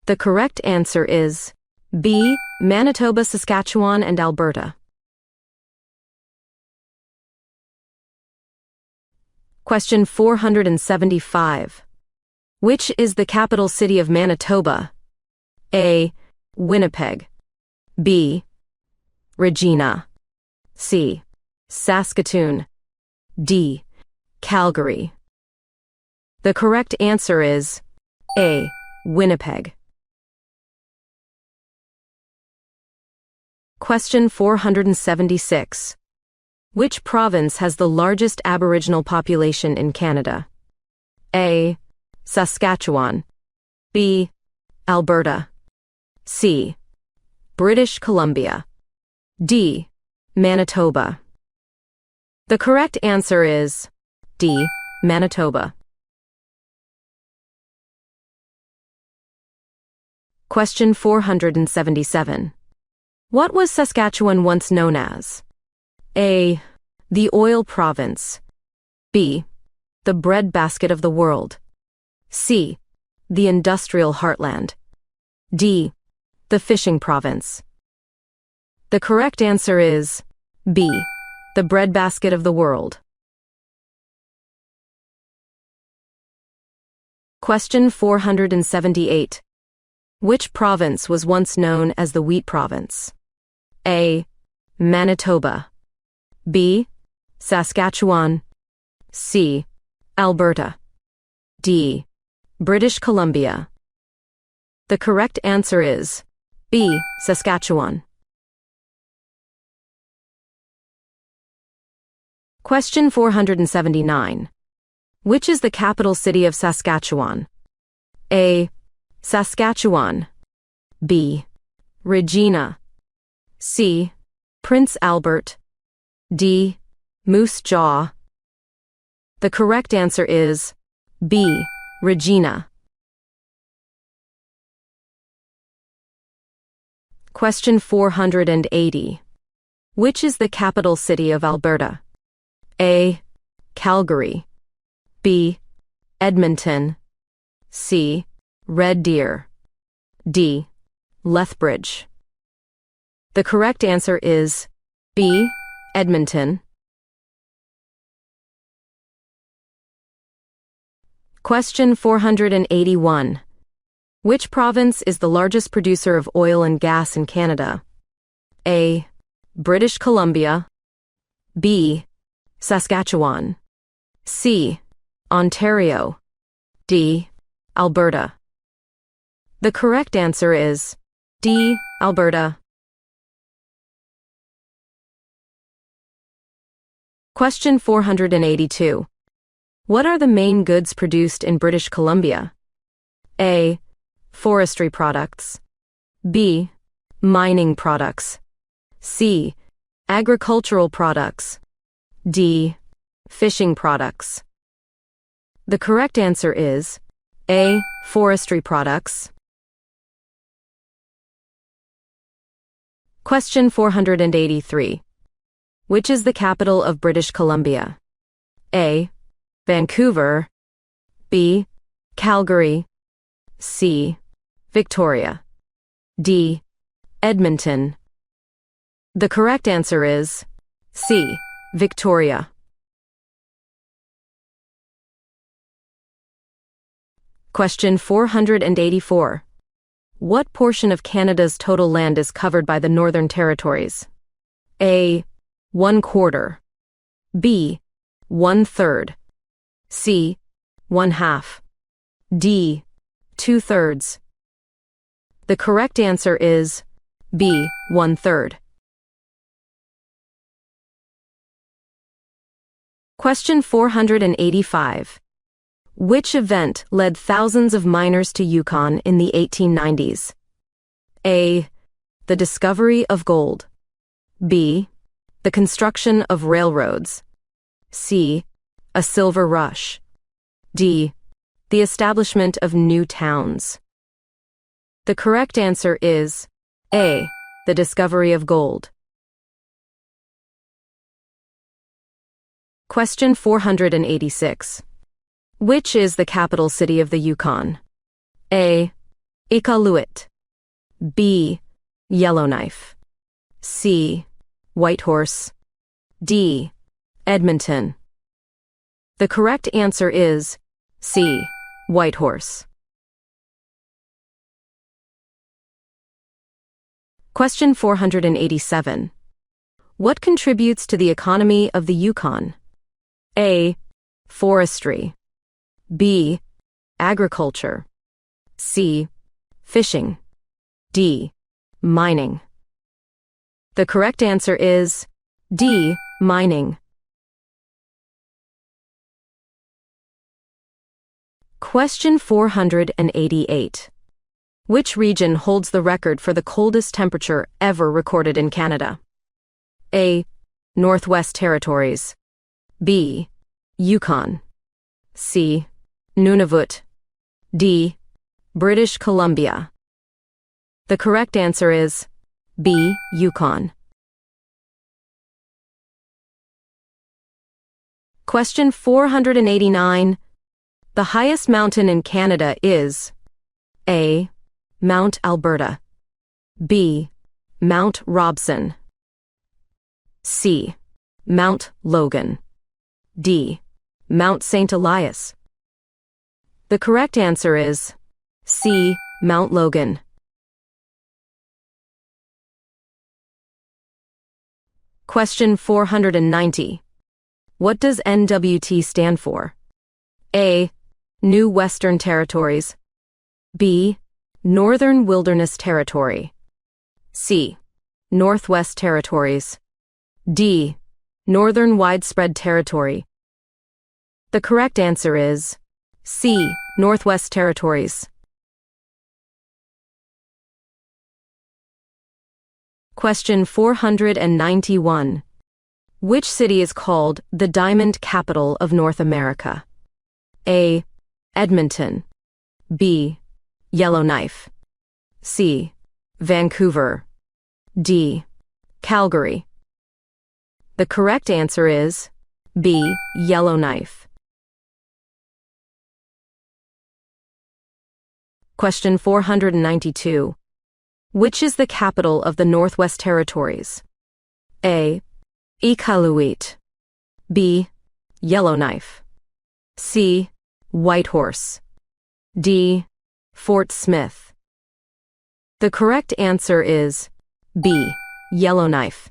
The correct answer is B. Manitoba, Saskatchewan, and Alberta. Question 475. Which is the capital city of Manitoba? A. Winnipeg. B. Regina. C. Saskatoon. D. Calgary. The correct answer is A. Winnipeg. Question 476. Which province has the largest Aboriginal population in Canada? A. Saskatchewan. B. Alberta. C. British Columbia. D. Manitoba. The correct answer is D. Manitoba. Question 477. What was Saskatchewan once known as? A. The oil province. B. The breadbasket of the world. C. The industrial heartland. D. The fishing province. The correct answer is B. The breadbasket of the world. Question 478. Which province was once known as the Wheat Province? A. Manitoba. B. Saskatchewan. C. Alberta. D. British Columbia. The correct answer is B. Saskatchewan. Question 479. Which is the capital city of Saskatchewan? A. Saskatchewan. B. Regina. C. Prince Albert. D. Moose Jaw. The correct answer is B. Regina. Question 480. Which is the capital city of Alberta? A. Calgary. B. Edmonton. C. Red Deer. D. Lethbridge. The correct answer is B. Edmonton. Question 481. Which province is the largest producer of oil and gas in Canada? A. British Columbia. B. Saskatchewan. C. Ontario. D. Alberta. The correct answer is D. Alberta. Question 482. What are the main goods produced in British Columbia? A. Forestry products. B. Mining products. C. Agricultural products. D. Fishing products. The correct answer is A. Forestry products. Question 483. Which is the capital of British Columbia? A. Vancouver. B. Calgary. C. Victoria. D. Edmonton. The correct answer is C. Victoria. Question 484. What portion of Canada's total land is covered by the Northern Territories? A. 1/4. B. 1/3. C. 1/2. D. 2/3. The correct answer is B. 1/3. Question 485. Which event led thousands of miners to Yukon in the 1890s? A. The discovery of gold. B. The construction of railroads. C. A silver rush. D. The establishment of new towns. The correct answer is A. The discovery of gold. Question 486. Which is the capital city of the Yukon? A. Iqaluit. B. Yellowknife. C. Whitehorse. D. Edmonton. The correct answer is C. Whitehorse. Question 487. What contributes to the economy of the Yukon? A. Forestry. B. Agriculture. C. Fishing. D. Mining. The correct answer is D. Mining. Question 488. Which region holds the record for the coldest temperature ever recorded in Canada? A. Northwest Territories. B. Yukon. C. Nunavut. D. British Columbia. The correct answer is B. Yukon. Question 489. The highest mountain in Canada is A. Mount Alberta. B. Mount Robson. C. Mount Logan. D. Mount St. Elias. The correct answer is C. Mount Logan. Question 490. What does NWT stand for? A. New Western Territories. B. Northern Wilderness Territory. C. Northwest Territories. D. Northern Widespread Territory. The correct answer is C. Northwest Territories. Question 491. Which city is called the Diamond Capital of North America? A. Edmonton. B. Yellowknife. C. Vancouver. D. Calgary. The correct answer is B. Yellowknife. Question 492. Which is the capital of the Northwest Territories? A. Iqaluit. B. Yellowknife. C. Whitehorse. D. Fort Smith. The correct answer is B. Yellowknife.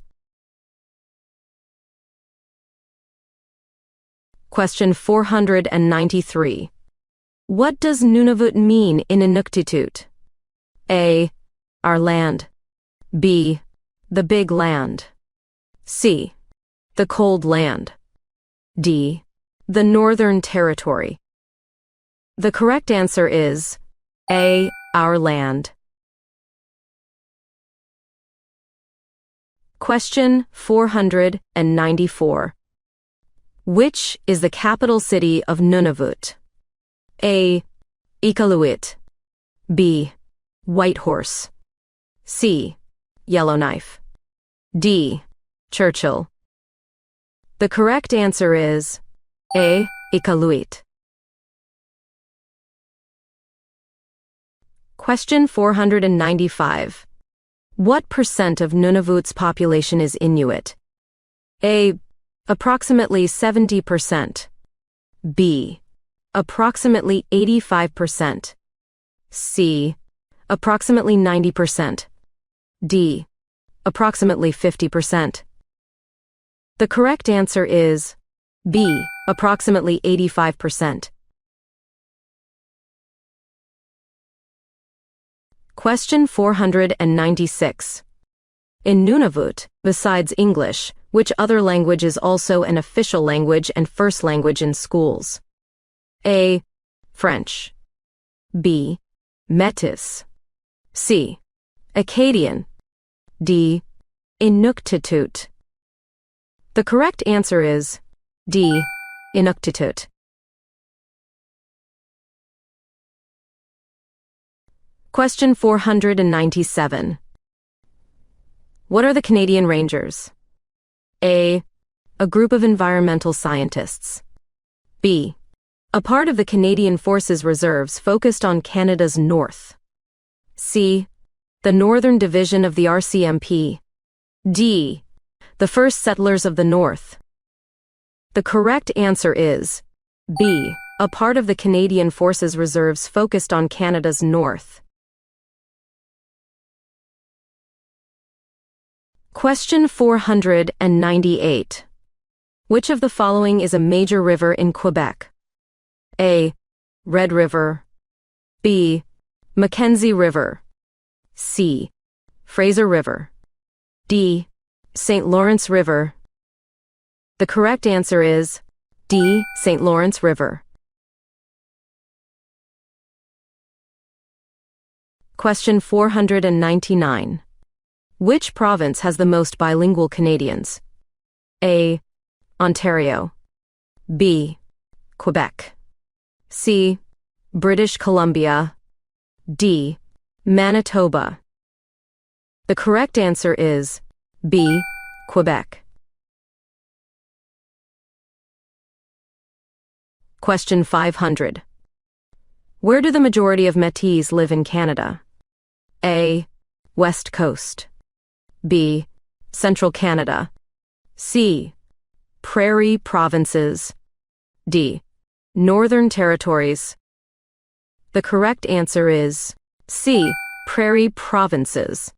Question 493. What does Nunavut mean in Inuktitut? A. Our land. B. The big land. C. The cold land. D. The Northern Territory. The correct answer is A. Our land. Question 494. Which is the capital city of Nunavut? A. Iqaluit. B. Whitehorse. C. Yellowknife. D. Churchill. The correct answer is A. Iqaluit. Question 495. What percent of Nunavut's population is Inuit? A. Approximately 70%. B. Approximately 85%. C. Approximately 90%. D. Approximately 50%. The correct answer is B. Approximately 85%. Question 496. In Nunavut, besides English, which other language is also an official language and first language in schools? A. French. B. Metis. C. Acadian. D. Inuktitut. The correct answer is D. Inuktitut. Question 497. What are the Canadian Rangers? A. A group of environmental scientists. B. A part of the Canadian Forces Reserves focused on Canada's north. C. The Northern Division of the RCMP. D. The first settlers of the North. The correct answer is B. A part of the Canadian Forces Reserves focused on Canada's north. Question 498. Which of the following is a major river in Quebec? A. Red River. B. Mackenzie River. C. Fraser River. D. St. Lawrence River. The correct answer is D. St. Lawrence River. Question 499. Which province has the most bilingual Canadians? A. Ontario. B. Quebec. C. British Columbia. D. Manitoba. The correct answer is B. Quebec. Question 500. Where do the majority of Métis live in Canada? A. West Coast. B. Central Canada. C. Prairie Provinces. D. Northern Territories. The correct answer is C. Prairie Provinces.